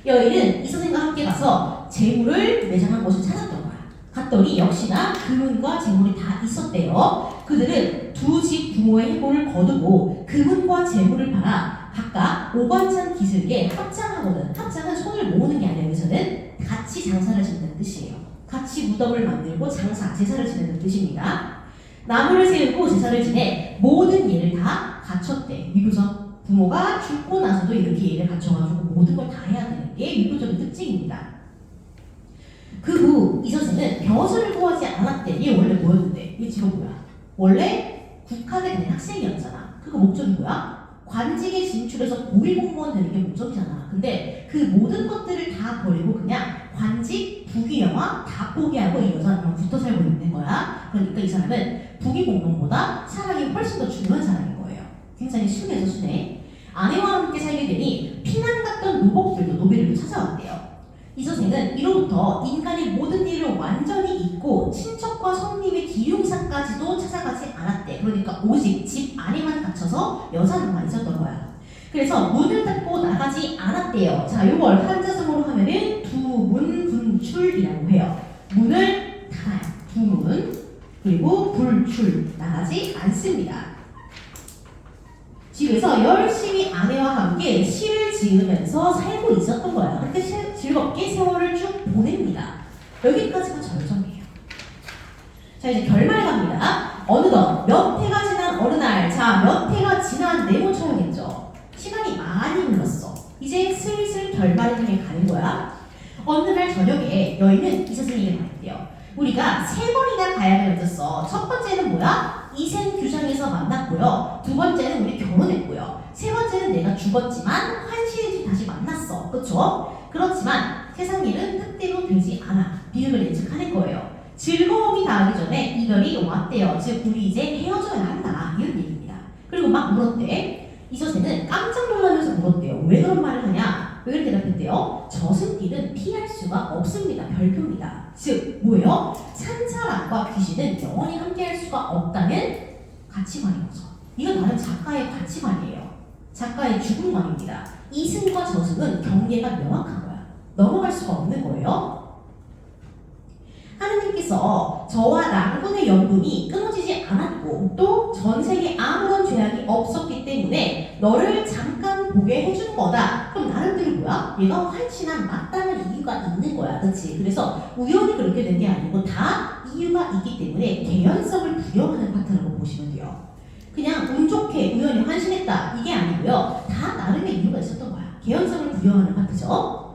여인은 이 선생과 함께 가서 재물을 매장한 곳을 찾았던 거야. 갔더니 역시나 금은과 재물이 다 있었대요. 그들은 두 집 부모의 해고를 거두고 금은과 재물을 팔아 각각 오관천 기슭에 합장하고는, 합장은 손을 모으는 게 아니라 여기서는 같이 장사를 짓는 뜻이에요. 같이 무덤을 만들고 장사, 제사를 지내는 뜻입니다. 나무를 세우고 제사를 지내 모든 예를 다 갖췄대. 유교적 부모가 죽고 나서도 이렇게 예를 갖춰가지고 모든 걸 다 해야 되는 게 유교적인 특징입니다. 그 후 이서세는 벼슬을 구하지 않았대. 얘 원래 뭐였는데? 얘 직업 뭐야? 원래 국학에 다닌 학생이었잖아. 그거 목적이 뭐야? 관직에 진출해서 고위공무원 되는 게 목적이잖아. 근데 그 모든 것들을 다 버리고 그냥 관직, 부귀영화 다 포기하고 이 여자랑 붙어 살고 있는 거야. 그러니까 이 사람은 부귀공명보다 사랑이 훨씬 더 중요한 사람인 거예요. 굉장히 순해서 순해. 아내와 함께 살게 되니 피난 갔던 노복들도 노비들도 찾아왔대요. 이서생은 이로부터 인간의 모든 일을 완전히 잊고 친척과 손님의 기용사까지도 찾아가지 않았대. 그러니까 오직 집 안에만 갇혀서 여자랑만 있었던 거야. 그래서 문을 닫고 나가지 않았대요. 자, 요걸 한자성어로 하면은 두문분출이라고 해요. 문을 닫아요. 두문, 그리고 불출, 나가지 않습니다. 집에서 열심히 아내와 함께 시를 지으면서 살고 있었던 거야. 그렇게 즐겁게 세월을 쭉 보냅니다. 여기까지가 절정이에요. 자, 이제 결말 갑니다. 어느덧 몇 해가 지난 어느 날, 자, 몇 해가 지난 네모 쳐야겠죠. 시간이 많이 흘렀어. 이제 슬슬 결말을 향해 가는 거야. 어느 날 저녁에 여인은 이 선생님에게 말했대요. 우리가 3번이나 가야를 얹었어. 첫 번째는 뭐야? 이생 규장에서 만났고요. 두 번째는 우리 결혼했고요. 세 번째는 내가 죽었지만 환시일지 다시 만났어. 그쵸? 그렇지만 세상 일은 뜻대로 되지 않아. 비극을 예측하는 거예요. 즐거움이 닿기 전에 이별이 왔대요. 즉 우리 이제 헤어져야 한다. 이런 얘기입니다. 그리고 막 물었대. 이서세는 깜짝 놀라면서 물었대요. 왜 그런 말을 하냐? 왜 이렇게 대답했대요? 저승길은 피할 수가 없습니다. 별표입니다. 즉 뭐예요? 산사람과 귀신은 영원히 함께할 수가 없다는 가치관인 거죠. 이건 다른 작가의 가치관이에요. 작가의 죽음관입니다. 이승과 저승은 경계가 명확한 거야. 넘어갈 수가 없는 거예요. 하느님께서 저와 낭군의 연분이 끊어지지 않았고 또 전 세계에 아무런 죄악이 없었기 때문에 너를 잠깐 보게 해준 거다. 그럼 나름대로 뭐야? 얘가 환신한 마땅한 이유가 있는 거야. 그렇지? 그래서 우연히 그렇게 된 게 아니고 다 이유가 있기 때문에 개연성을 부여하는 파트라고 보시면 돼요. 그냥 운 좋게 우연히 환신했다. 이게 아니고요. 다 나름의 이유가 있었던 거야. 개연성을 부여하는 파트죠.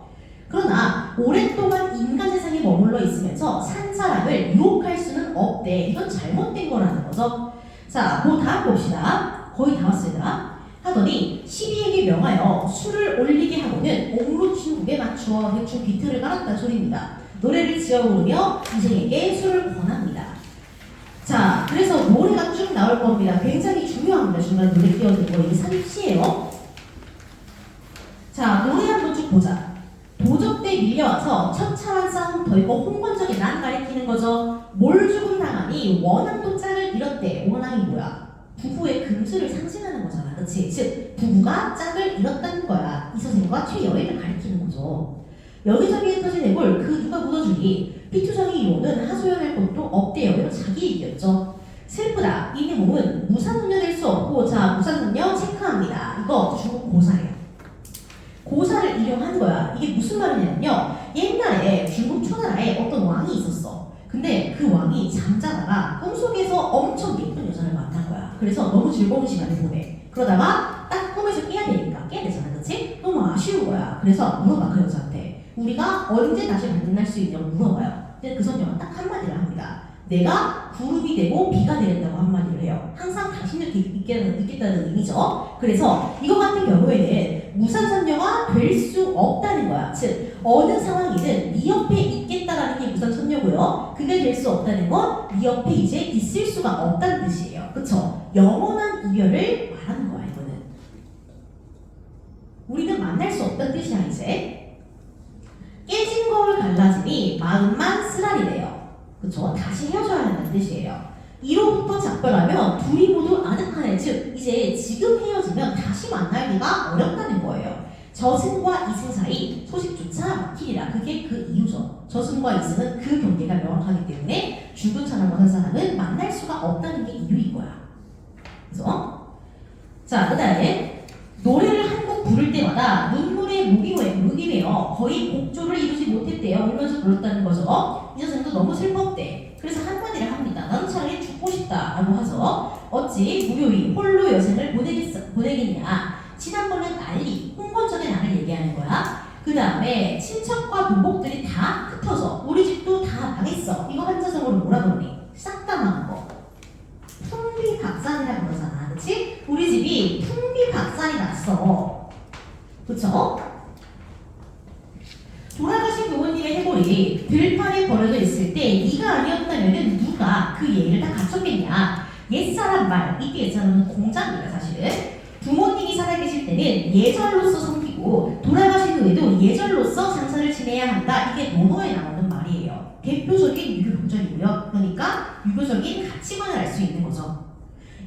그러나 오랫동안 인간 세상에 머물러 있으면서 산 사람을 유혹할 수는 없대. 이건 잘못된 거라는 거죠. 자, 그 다음 봅시다. 거의 다 왔습니다. 하더니 시비에게 명하여 술을 올리게 하고는 옥루 중국에 맞추어 대충 비트를 깔았다는 소리입니다. 노래를 지어 부르며 이생에게 술을 권합니다. 자, 그래서 노래가 쭉 나올 겁니다. 굉장히 중요합니다. 중간에 노래 끼워드린 거. 이게 3시예요. 자, 노래 한번 쭉 보자. 도적대 밀려와서 처참한 싸움 덜고 홍건적에 난 가리키는 거죠. 몰죽음 당하니 원앙도 짝을 잃었대. 원앙이 뭐야? 부부의 금수를 상징하는 거잖아. 그치? 즉 부부가 짝을 잃었다는 거야. 이서생과 최여인을 가리키는 거죠. 여기저기 흩어진 애골 그 누가 묻어주니 피투성이 이호는 하소연할 것도 없대요. 이거 자기 얘기였죠. 슬프다. 이네 몸은 무산문녀 될 수 없고 자 무산문녀 체크합니다. 이거 중국 고사예요. 고사를 이용한 거야. 이게 무슨 말이냐면요. 옛날에 중국 초나라에 어떤 왕이 있었어. 근데 그 왕이 잠자다가 꿈속에서 엄청 예쁜 여자를 만난 거야. 그래서 너무 즐거운 시간을 보내. 그러다가 딱 꿈에서 깨야 되니까 깨야 되잖아. 그치? 너무 아쉬운 거야. 그래서 물어봐 그 여자한테. 우리가 언제 다시 만날 수 있냐고 물어봐요. 근데 그 선녀가 딱 한마디를 합니다. 내가 구름이 되고 비가 내린다고 한마디를 해요. 항상 당신을 있겠다는 의미죠. 그래서 이거 같은 경우에는 무산선녀가 될 수 없다는 거야. 즉 어느 상황이든 네 옆에 있겠다라는 게 무산선녀고요. 그게 될 수 없다는 건 네 옆에 이제 있을 수가 없다는 뜻이에요. 그쵸? 영원한 이별을 말하는 거야. 이거는 우리는 만날 수 없다는 뜻이야. 이제 깨진 거울 갈라지니 마음만 쓰라리래요. 그쵸? 다시 헤어져야 한다는 뜻이에요. 이로부터 작별하면 둘이 모두 아득하네. 즉 이제 지금 헤어지면 다시 만나기가 어렵다는 거예요. 저승과 이승 사이 소식조차 막히리라. 그게 그 이유죠. 저승과 이승은 그 경계가 명확하기 때문에 죽은 사람과 산 사람은 만날 수가 없다는 게 이유인 거야. 그래서 자, 그 다음에 노래를 한 곡 부를 때마다 눈물에 목이 메어 거의 곡조를 이루지 못했대요. 울면서 불렀다는 거죠. 이 선생도 너무 슬펐대. 그래서 한마디를 합니다. 나는 차라리 죽고 싶다 라고 해서 어찌 무료히 홀로 여생을 보내겠냐. 지난번엔 난리, 홍건전의 난을 얘기하는 거야. 그 다음에 친척과 부복들이 다 흩어져 우리 집도 다 망했어. 이거 한자성어로 뭐라 그러니? 싹 다 망한 거. 풍비박산이라고 그러잖아. 그치? 우리 집이 풍비박산이 났어. 그쵸? 돌아가신 부모님의 해골이 들판에 버려져 있을 때 네가 아니었다면 누가 그 예의를 다 갖췄겠냐. 옛사람 말, 이게 옛사람은 공자입니다. 사실은 부모님이 살아계실 때는 예절로서 섬기고 돌아가신 후에도 예절로서 장사를 지내야 한다. 이게 논어에 나오는 말이에요. 대표적인 유교 공전이고요. 그러니까 유교적인 가치관을 알 수 있는 거죠.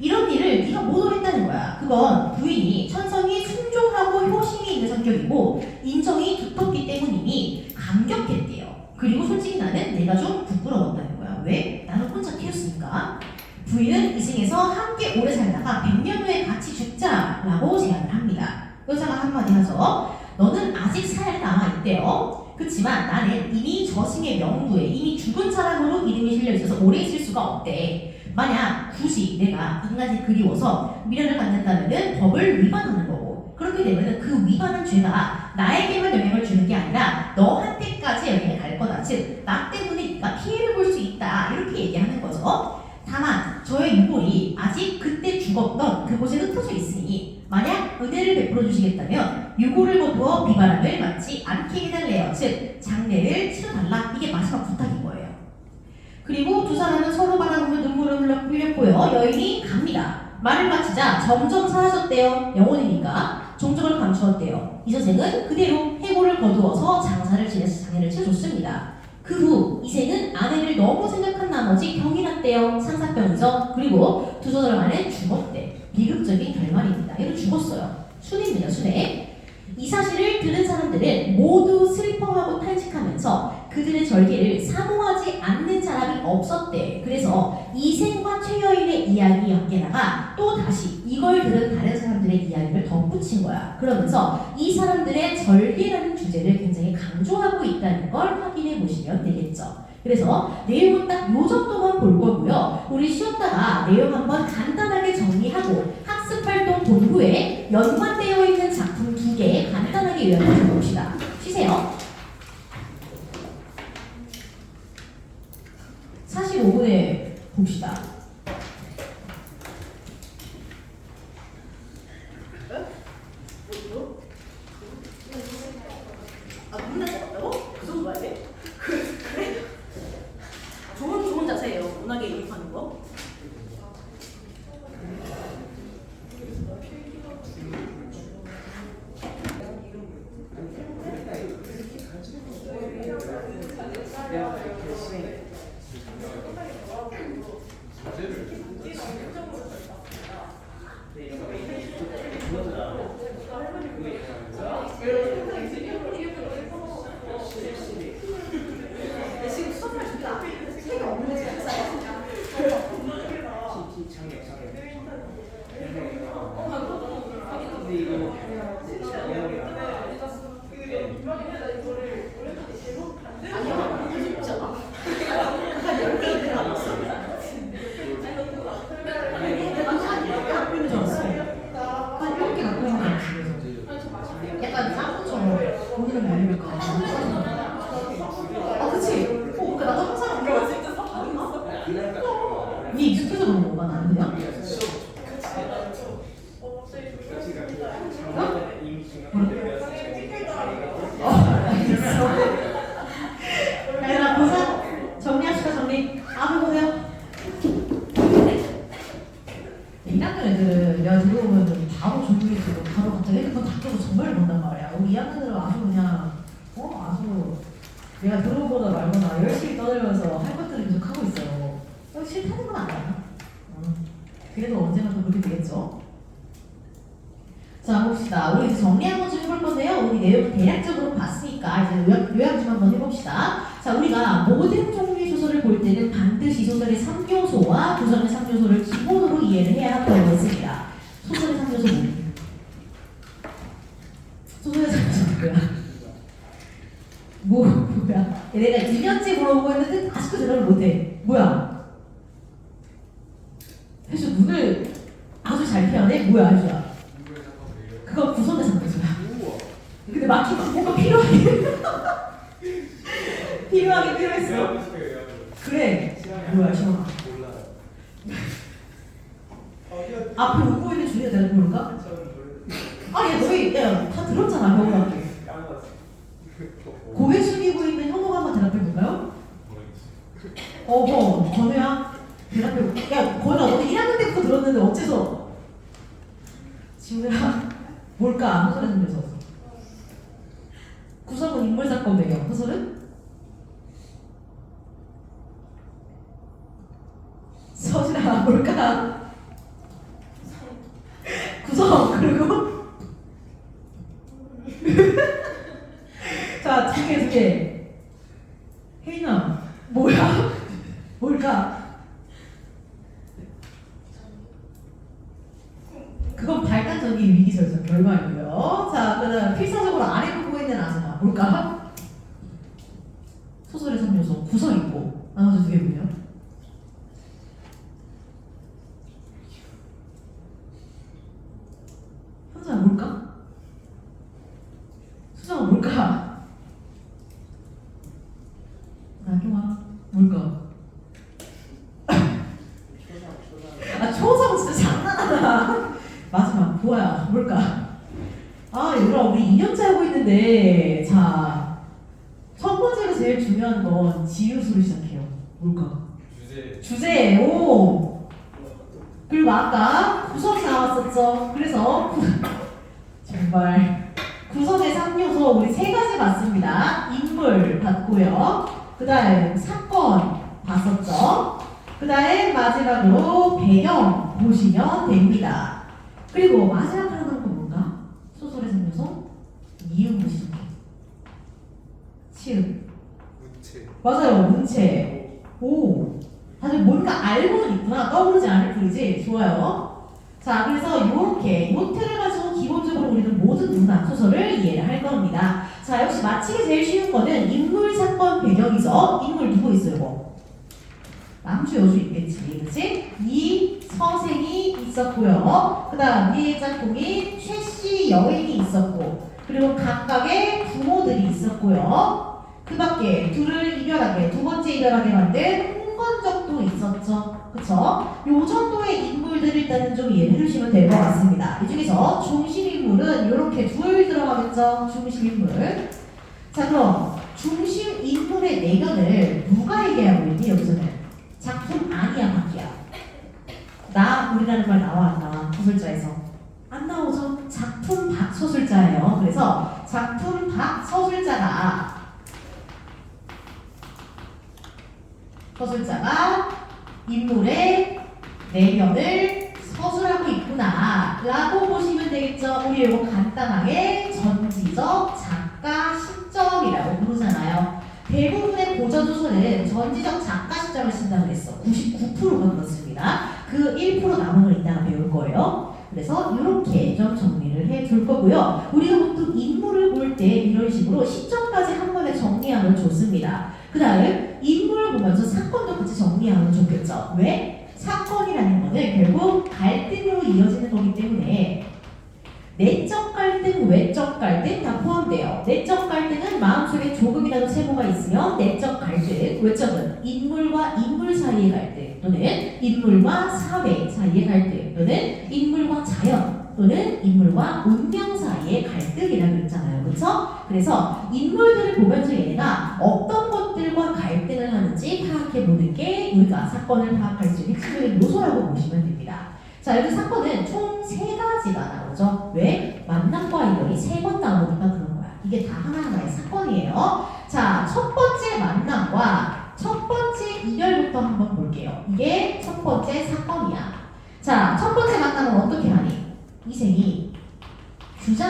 이런 일을 네가 못 했다는 거야. 그건 부인이 천성이 순종하고 효심이 있는 성격이고 인정이 두텁기 때문이니 감격했대요. 그리고 솔직히 나는 내가 좀 부끄러웠다는 거야. 왜? 나는 혼자 키웠으니까. 부인은 이승에서 함께 오래 살다가 100년 후에 같이 죽자라고 제안을 합니다. 여자가 한마디 하죠. 너는 아직 살이 남아있대요. 그렇지만 나는 이미 저승의 명부에 이미 죽은 사람으로 이름이 실려있어서 오래 있을 수가 없대. 만약 굳이 내가 인간이 그리워서 미련을 갖는다면 법을 위반하는 거고, 그렇게 되면 그 위반한 죄가 나에게만 영향을 주는 게 아니라 너한테까지 영향이 갈 거다. 즉, 나 때문에 네가 피해를 볼 수 있다. 이렇게 얘기하는 거죠. 다만 저의 유골이 아직 그때 죽었던 그곳에 흩어져 있으니 만약 은혜를 베풀어 주시겠다면 유골을 거두어 비바람을 맞지 않게 해달래요. 즉, 장례를 치러달라. 이게 마지막 부탁인 거예요. 그리고 두 사람은 서로 바라보며 눈물을 흘렸고요. 여인이 갑니다. 말을 마치자 점점 사라졌대요. 영혼이니까 종적을 감추었대요. 이 선생은 그대로 해골을 거두어서 장사를 지내서 장례를 치러줬습니다. 그 후 이생은 아내를 너무 생각한 나머지 병이 났대요. 상사병이죠. 그리고 두 사람 안에 죽었대. 비극적인 결말입니다. 이거 죽었어요. 순입니다. 순해. 이 사실을 들은 사람들은 모두 슬퍼하고 탄식하면서 그들의 절개를 사모하지 않는 사람이 없었대. 그래서 이생과 최여인의 이야기 연계다가 또 다시 이걸 들은 다른 사람들의 이야기를 덧붙인 거야. 그러면서 이 사람들의 절개라는 주제를 굉장히 강조하고 있다는 걸 확인해 보시면 되겠죠. 그래서 내용은 딱 요 정도만 볼 거고요. 우리 쉬었다가 내용 한번 간단하게 정리하고 학습활동 본 후에 연관되어 있는 작품 2개 간단하게 요약해 봅시다. 쉬세요. 45분에 봅시다. 문날 것 같다고? 그 정도 봐야 돼? 그래? 좋은 자세예요. 문학에 입입하는 거. 약간 사고처럼 본인은 모르니까. 아, 그치? 그러니까 나도 항상 네 익숙해서 그런 건가, 나는 그냥? 얘들아, 고사 정리합시다. 정리. 아무 보세요. 1학년 애들은 내가 들어오면 바로 조용히 들고 바로 갑자기 핸드폰 다 끄고 정말 본단 말이야. 우리 2학년들은 아주 그냥 아주 내가 들어오거나 말거나 열심히 떠들면서 할 것들을 계속 하고 있어요. 싫다는 건 아니야. 그래도 언젠가 또 그렇게 되겠죠. 자, 혹시 해봅시다. 우리 이제 정리 한번 좀 해볼 건데요. 우리 내용을 대략적으로 봤으니까 이제 요약 좀 한번 해봅시다. 자, 우리가 모든 종류의 소설을 볼 때는 반드시 소설의 3요소와 구성의 3요소를 기본으로 이해를 해야 한다고 했습니다. 소설의 3요소 소설의 3요소 뭐야? 내가 2년째 물어보고 있는데 아직도 대답을 못해. 뭐야? 혜주 눈을 아주 잘 피하네? 뭐야 혜주야? 그거 구성의 3요소야. 근데 막히면 뭔가 필요하게 필요했어. 그래. 뭐야 시원아. 앞에 웃고 있는 주희가 내가 모를까? 아야 너희 야다 들었잖아 겨울학기. 고개 숙이고 있는 현호가 한번 대답해볼까요? 건우야 대답해볼까? 야 건우야 너는 1학년 때부터 들었는데 어째서 지훈아 뭘까? 소설의 3요소 구성은 인물 사건 배경 소설은? 서진아 뭘까? 구성 그리고 자, 두 개. 혜인아, 뭐야? 뭘까? 그건 발단 전기 위기 설정 결과이고요. 자, 그다음 필사적으로 아래 보고 있는 아스나 뭘까? 소설의 3요소 구성 있고 나머지 두 개 뭐냐? 현수야 뭘까? 수정아 뭘까? 나경아 뭘까? 아 초성 진짜 장난하다. 마지막 보아야 뭘까? 아 얘들아 우리 2년째 하고 있는데 자 첫 번째로 제일 중요한 건 지읒으로 시작해요. 뭘까? 주제. 오. 그리고 아까 구성이 나왔었죠. 그래서 정말 구성의 3요소 우리 3가지 봤습니다. 인물 봤고요. 그 다음 사건 봤었죠. 그 다음 마지막으로 배경 보시면 됩니다. 그리고 마지막 하나 남은 건 뭔가? 소설의 3요소 이음 시작해. 치음. 맞아요. 문체. 오. 다들 뭔가 알고는 있구나. 떠오르지 않을 뿐이지. 좋아요. 자, 그래서 이렇게 요 틀을 가지고 기본적으로 우리는 모든 문학 소설을 이해를 할 겁니다. 자, 역시 맞히기 제일 쉬운 거는 인물, 사건, 배경이죠. 인물 누구 있어요? 뭐? 남주, 여주 있겠지. 그치? 이 서생이 있었고요. 그 다음 이 짝꿍인 최씨 여인이 있었고 그리고 각각의 부모들이 있었고요. 그 밖에 둘을 이별하게, 두 번째 이별하게 만든 홍건적도 있었죠. 그쵸? 요 정도의 인물들을 일단은 좀 이해를 해주시면 될 것 같습니다. 이 중에서 중심인물은 이렇게 둘 들어가겠죠? 중심인물. 자, 그럼 중심인물의 내면을 누가 얘기하고 있니? 여기서는 작품 아니야, 밖이야. 나, 우리라는 말 나와 안 나와? 소설자에서 안 나오죠? 작품 밖 소설자예요. 그래서 작품 밖 서술자가 인물의 내면을 서술하고 있구나 라고 보시면 되겠죠. 우리 이거 간단하게 전지적 작가 시점이라고 부르잖아요. 대부분의 고전소설은 전지적 작가 시점을 쓴다고 했어. 99%가 그렇습니다. 그 1% 남은 걸 이따가 배울 거예요. 그래서 이렇게 좀 정리를 해둘 거고요. 우리가 보통 인물을 볼 때 이런 식으로 시점까지 한 번에 정리하면 좋습니다. 그 다음 인물을 보면서 사건도 같이 정리하면 좋겠죠. 왜? 사건이라는 거는 결국 갈등으로 이어지는 거기 때문에 내적 갈등, 외적 갈등 다 포함돼요. 내적 갈등은 마음속에 조금이라도 세모가 있으면 내적 갈등, 외적은 인물과 인물 사이의 갈등 또는 인물과 사회 사이의 갈등 또는 인물과 자연 또는 인물과 운명 사이의 갈등이라고 했잖아요. 그렇죠? 그래서 인물들을 보면서 얘네가 어떤 것들과 갈등을 하는지 파악해보는 게 우리가 사건을 파악할 수 있는 기본적인 요소라고 보시면 됩니다. 자, 여기 사건은 총 3가지가 나오죠. 왜? 만남과 이별이 3번 나오니까 그런 거야. 이게 다 하나하나의 사건이에요. 자, 첫 번째 만남과 첫 번째 이별부터 한번 볼게요. 이게 첫 번째 사건이야. 자, 첫 번째 만남은 어떻게 하니? 이생이 주장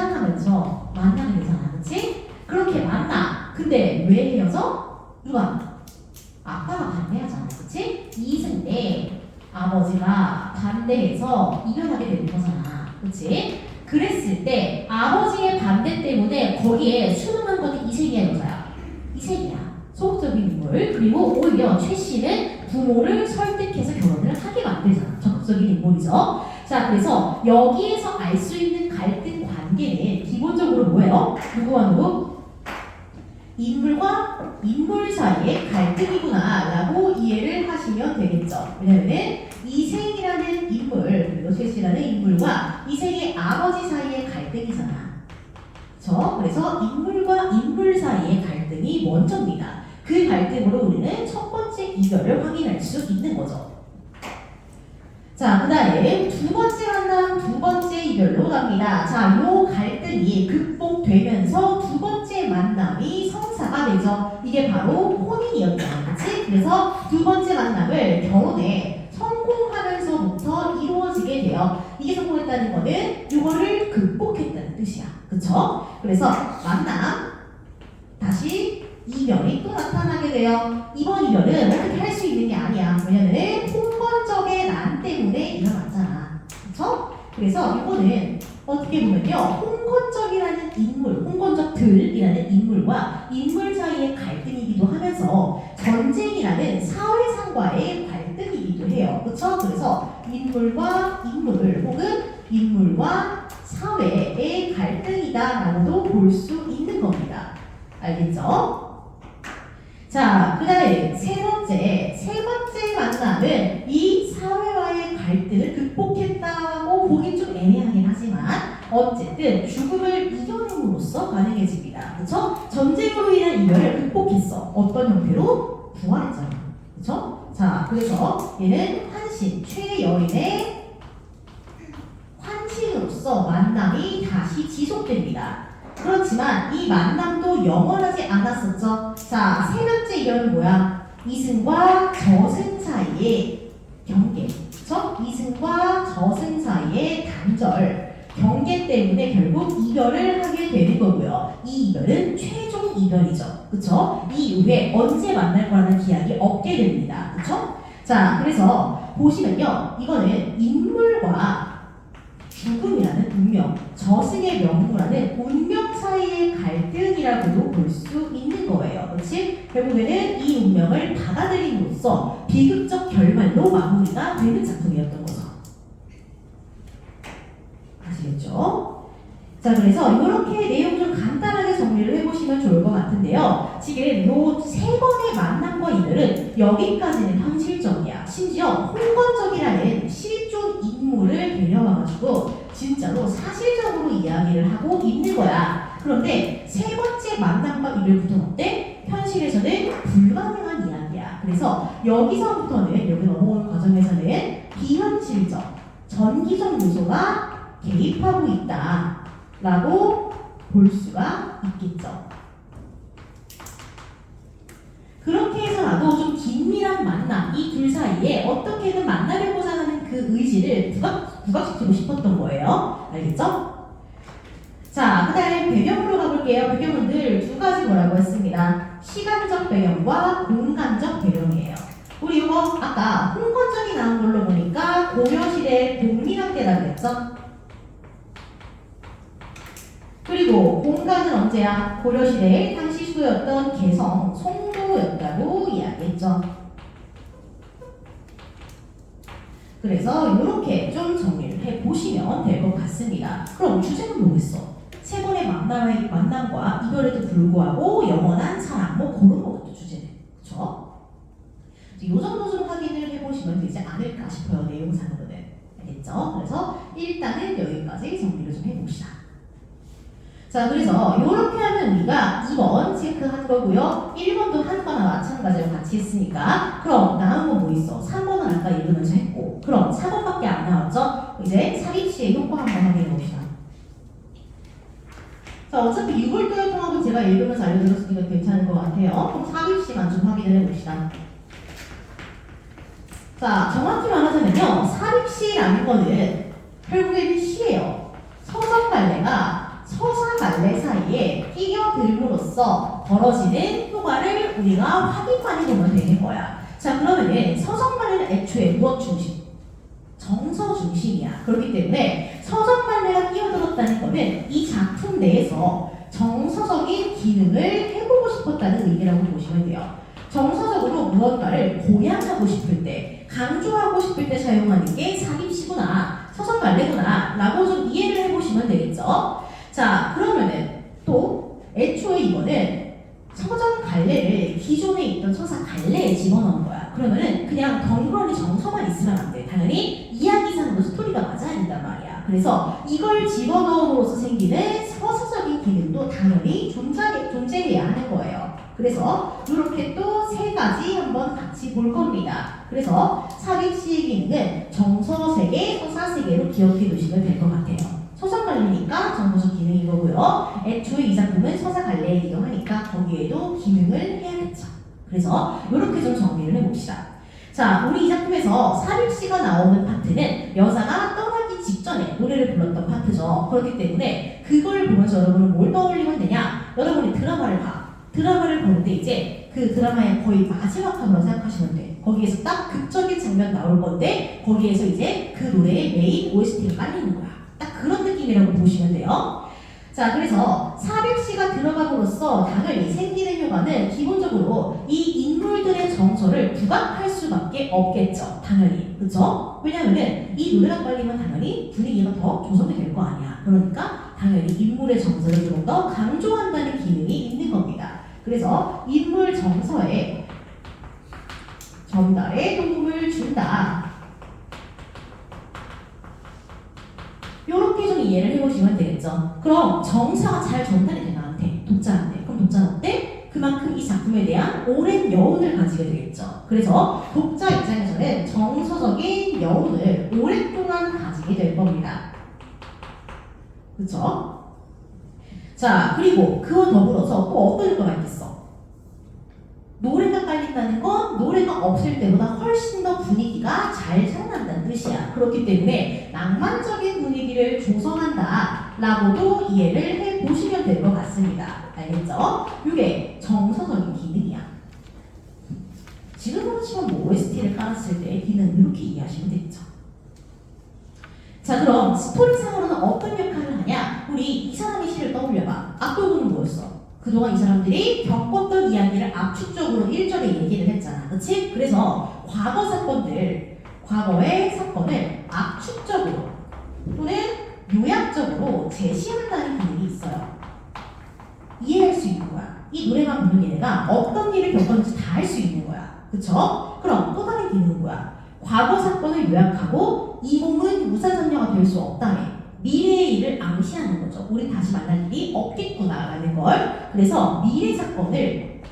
때문에 아버지가 반대해서 이별하게 되는 거잖아. 그치? 그랬을 때 아버지의 반대 때문에 거기에 수능한 것이 이생이야, 여자야? 이생이야. 소극적인 인물. 그리고 오히려 최 씨는 부모를 설득해서 결혼을 하게 만들잖아. 적극적인 인물이죠. 자, 그래서 여기에서 알 수 있는 갈등 관계는 기본적으로 뭐예요? 누구와 누구? 인물과 인물 사이의 갈등이구나 라고 이해를 하시면 되겠죠. 왜냐면은 이생이라는 인물 그리고 최씨라는 인물과 이생의 아버지 사이의 갈등이잖아. 그렇죠? 그래서 인물과 인물 사이의 갈등이 먼저입니다. 그 갈등으로 우리는 첫 번째 이별을 확인할 수 있는 거죠. 자, 그 다음에 두 번째 만남, 두 번째 이별로 갑니다. 자, 요 갈등이 극복되면서 두 번째 만남이 성사가 되죠. 이게 바로 혼인이었잖아. 그치? 그래서 두 번째 만남을 결혼에 성공하면서부터 이루어지게 돼요. 이게 성공했다는 거는 요거를 극복했다는 뜻이야. 그쵸? 그래서 만남, 다시 이별이 또 나타나게 돼요. 이번 이별은 어떻게 할 수 있는 게 아니야. 왜냐면은 홍건적의 난 때문에 일어났잖아. 그쵸? 그래서 이거는 어떻게 보면요. 홍건적이라는 인물, 홍건적들이라는 인물과 인물 사이의 갈등이기도 하면서 전쟁이라는 사회상과의 갈등이기도 해요. 그쵸? 그래서 인물과 인물 혹은 인물과 사회의 갈등이다라고도 볼 수 있는 겁니다. 알겠죠? 자, 그 다음에 세 번째 만남은 이 사회와의 갈등을 극복했다고 보긴 좀 애매하긴 하지만 어쨌든 죽음을 이겨냄으로써 가능해집니다. 그쵸? 전쟁으로 인한 이별을 극복했어. 어떤 형태로? 부활했잖아. 그쵸? 자, 그래서 얘는 환신, 최여인의 환신으로서 만남이 다시 지속됩니다. 그렇지만 이 만남도 영원하지 않았었죠. 자, 세 번째 이별은 뭐야? 이승과 저승 사이의 경계. 그쵸? 이승과 저승 사이의 단절. 경계 때문에 결국 이별을 하게 되는 거고요. 이 이별은 최종 이별이죠. 그쵸? 이 이후에 언제 만날 거라는 기약이 없게 됩니다. 그쵸? 자, 그래서 보시면요. 이거는 인물과 죽음이라는 운명, 저승의 명무라는 운명 사이의 갈등이라고도 볼 수 있는 거예요. 그렇지? 결국에는 이 운명을 받아들임으로써 비극적 결말로 마무리가 되는 작품이었던 거죠. 아시겠죠? 자, 그래서 이렇게 내용 좀 간단하게 정리를 해보시면 좋을 것 같은데요. 지금 요 세 번의 만남과 이별은 여기까지는 현실적이야. 심지어 홍건적이라는 실존 인물을 데려와가지고 진짜로 사실적으로 이야기를 하고 있는 거야. 그런데 세 번째 만남과 이별부터는 어때? 현실에서는 불가능한 이야기야. 그래서 여기서부터는 여기 넘어오는 과정에서는 비현실적, 전기적 요소가 개입하고 있다라고 볼 수가 있겠죠. 그렇게 해서라도 좀 긴밀한 만남, 이 둘 사이에 어떻게든 만나려고자 하는 그 의지를 부각시키고 싶었던 거예요. 알겠죠? 자, 그 다음에 배경으로 가볼게요. 배경은 늘 두 가지 뭐라고 했습니다. 시간적 배경과 공간적 배경이에요. 우리 이거 아까 홍건적이 나온 걸로 보니까 고려시대 공민학대라 그랬죠? 그리고 공간은 언제야? 고려시대의 당시 수도였던 개성, 송도였다고 이야기했죠. 그래서 이렇게 좀 정리를 해보시면 될 것 같습니다. 그럼 주제는 뭐겠어? 세 번의 만남과 이별에도 불구하고 영원한 사랑, 뭐 그런 거겠죠, 주제는. 그쵸? 이 정도 좀 확인을 해보시면 되지 않을까 싶어요, 내용상으로는. 알겠죠? 그래서 일단은 여기까지 정리를 좀 해봅시다. 자, 그래서 이렇게 하면 우리가 2번 체크한 거고요. 1번도 한 거나 마찬가지로 같이 했으니까 그럼 나온 건 뭐 있어? 3번은 아까 읽으면서 했고 그럼 4번밖에 안 나왔죠? 이제 삽입시의 효과 한번 확인해 봅시다. 자, 어차피 6월도의 통합은 제가 읽으면서 알려드렸으니까 괜찮을 것 같아요. 그럼 삽입시만 좀 확인을 해봅시다. 자, 정확히 말하자면요. 삽입시라는 거는 결국에는 시예요. 서정갈래가 서사갈래 사이에 끼어들므로써 벌어지는 효과를 우리가 확인만 해보면 되는 거야. 자, 그러면은 서성말레는 애초에 무엇 중심? 정서 중심이야. 그렇기 때문에 서성말레가 끼어들었다는 것은 이 작품 내에서 정서적인 기능을 해보고 싶었다는 의미라고 보시면 돼요. 정서적으로 무언가를 보양하고 싶을 때, 강조하고 싶을 때 사용하는 게 삽입시구나, 서성말레구나 라고 좀 이해를 해보시면 되겠죠. 자, 그러면은 또 애초에 이거는 서정 갈래를 기존에 있던 서사 갈래에 집어넣은 거야. 그러면은 그냥 덩그러니 정서만 있으면 안 돼. 당연히 이야기상으로 스토리가 맞아야 된단 말이야. 그래서 이걸 집어넣음으로써 생기는 서사적인 기능도 당연히 존재해야 하는 거예요. 그래서 이렇게 또 세 가지 한번 같이 볼 겁니다. 그래서 삽입시의 기능은 정서세계, 서사세계로 기억해 두시면 될 것 같아요. 서사관리니까 정서적 기능인 거고요. 애초에 이 작품은 서사관례이기도 하니까 거기에도 기능을 해야겠죠. 그래서 이렇게 좀 정리를 해봅시다. 자, 우리 이 작품에서 삽입시가 나오는 파트는 여자가 떠나기 직전에 노래를 불렀던 파트죠. 그렇기 때문에 그걸 보면서 여러분은 뭘 떠올리면 되냐? 여러분이 드라마를 봐. 드라마를 보는데 이제 그 드라마의 거의 마지막 화면으로 생각하시면 돼. 거기에서 딱 극적인 장면 나올 건데 거기에서 이제 그 노래의 메인 OST가 깔리는 거야. 딱 그런 느낌이라고 보시면 돼요. 자, 그래서 삽입시가 들어감으로써 당연히 생기는 효과는 기본적으로 이 인물들의 정서를 부각할 수밖에 없겠죠. 당연히. 그렇죠? 왜냐하면 이 노래가 깔리면 당연히 분위기가 더 조성이 될 거 아니야. 그러니까 당연히 인물의 정서를 조금 더 강조한다는 기능이 있는 겁니다. 그래서 인물 정서에 전달에 도움을 준다. 이렇게 좀 이해를 해보시면 되겠죠. 그럼 정서가 잘 전달이 돼 나한테, 독자한테. 그럼 독자는 어때? 그만큼 이 작품에 대한 오랜 여운을 가지게 되겠죠. 그래서 독자 입장에서는 정서적인 여운을 오랫동안 가지게 될 겁니다. 그쵸? 자, 그리고 그와 더불어서 또 어떤 효과가 있겠어? 노래가 깔린다는 건 노래가 없을 때보다 훨씬 더 분위기가 잘 살아난다는 뜻이야. 그렇기 때문에 낭만적인 분위기를 조성한다 라고도 이해를 해보시면 될 것 같습니다. 알겠죠? 이게 정서적인 기능이야. 지금으로 치면 뭐 OST를 깔았을 때 기능 이렇게 이해하시면 되겠죠. 자, 그럼 스토리상으로는 어떤 역할을 하냐? 우리 이 사람의 시를 떠올려봐. 앞부분은 뭐였어? 그동안 이 사람들이 겪었던 이야기를 압축적으로 1절에 얘기를 했잖아. 그치? 그래서 과거 사건들, 과거의 사건을 압축적으로 또는 요약적으로 제시한다는 기능이 있어요. 이해할 수 있는 거야. 이 노래만 부르는 얘네가 어떤 일을 겪었는지 다 알 수 있는 거야. 그쵸? 그럼 또 다른 기능은 뭐야? 과거 사건을 요약하고 이 몸은 무사선녀가 될 수 없다며 미래의 일을 암시하는 거죠. 우린 다시 만날 일이 없겠구나라는 걸. 그래서 미래 사건을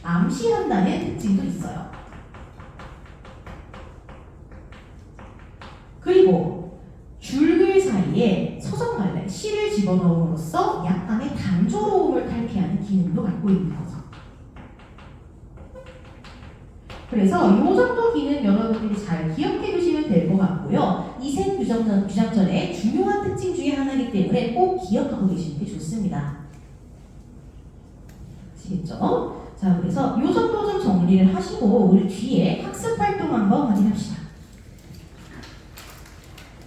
암시한다는 특징도 있어요. 그리고 줄글 사이에 서정말레 시를 집어넣음으로써 약간의 단조로움을 탈피하는 기능도 갖고 있는 거죠. 그래서 이 정도 기능 여러분들이 잘 기억해 두시면 될 것 같고요. 이생 규장전의 중요한 특징 중에 하나이기 때문에 꼭 기억하고 계시는 게 좋습니다. 아시겠죠? 자, 그래서 이 정도 좀 정리를 하시고 우리 뒤에 학습 활동 한번 확인합시다.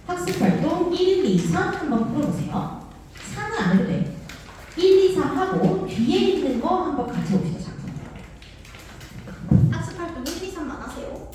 학습 활동 1, 2, 3 한번 풀어보세요. 4는 안 해도 돼. 1, 2, 3 하고 뒤에 있는 거 한번 같이 봅시다. 작품. 학습 활동 1, 2, 3만 하세요.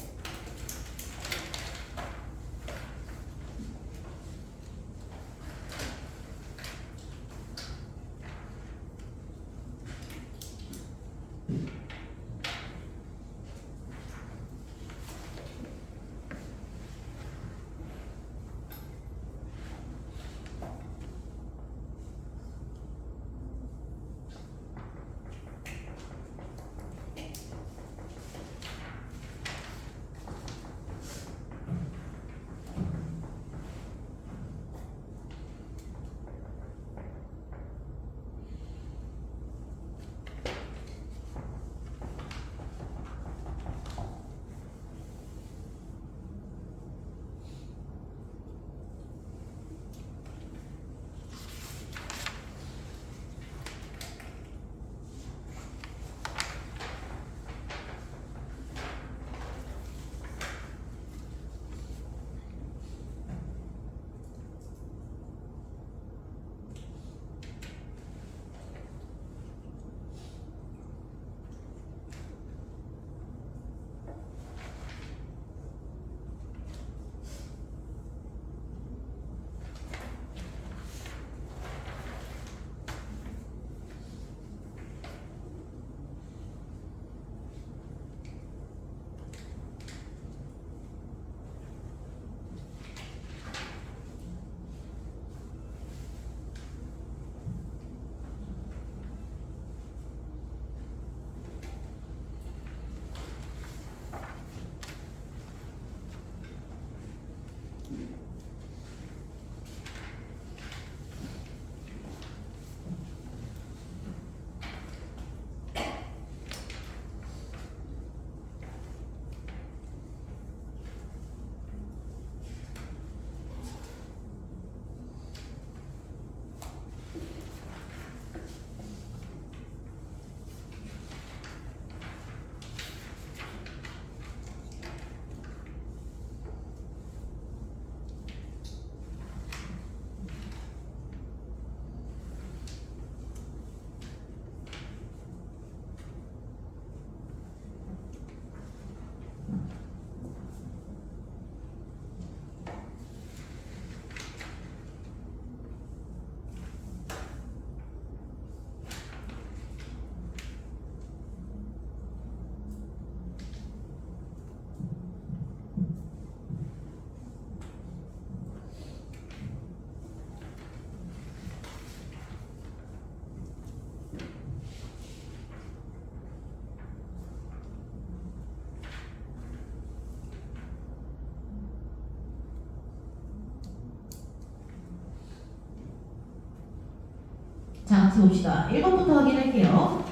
자, 같이 봅시다. 1번부터 확인할게요.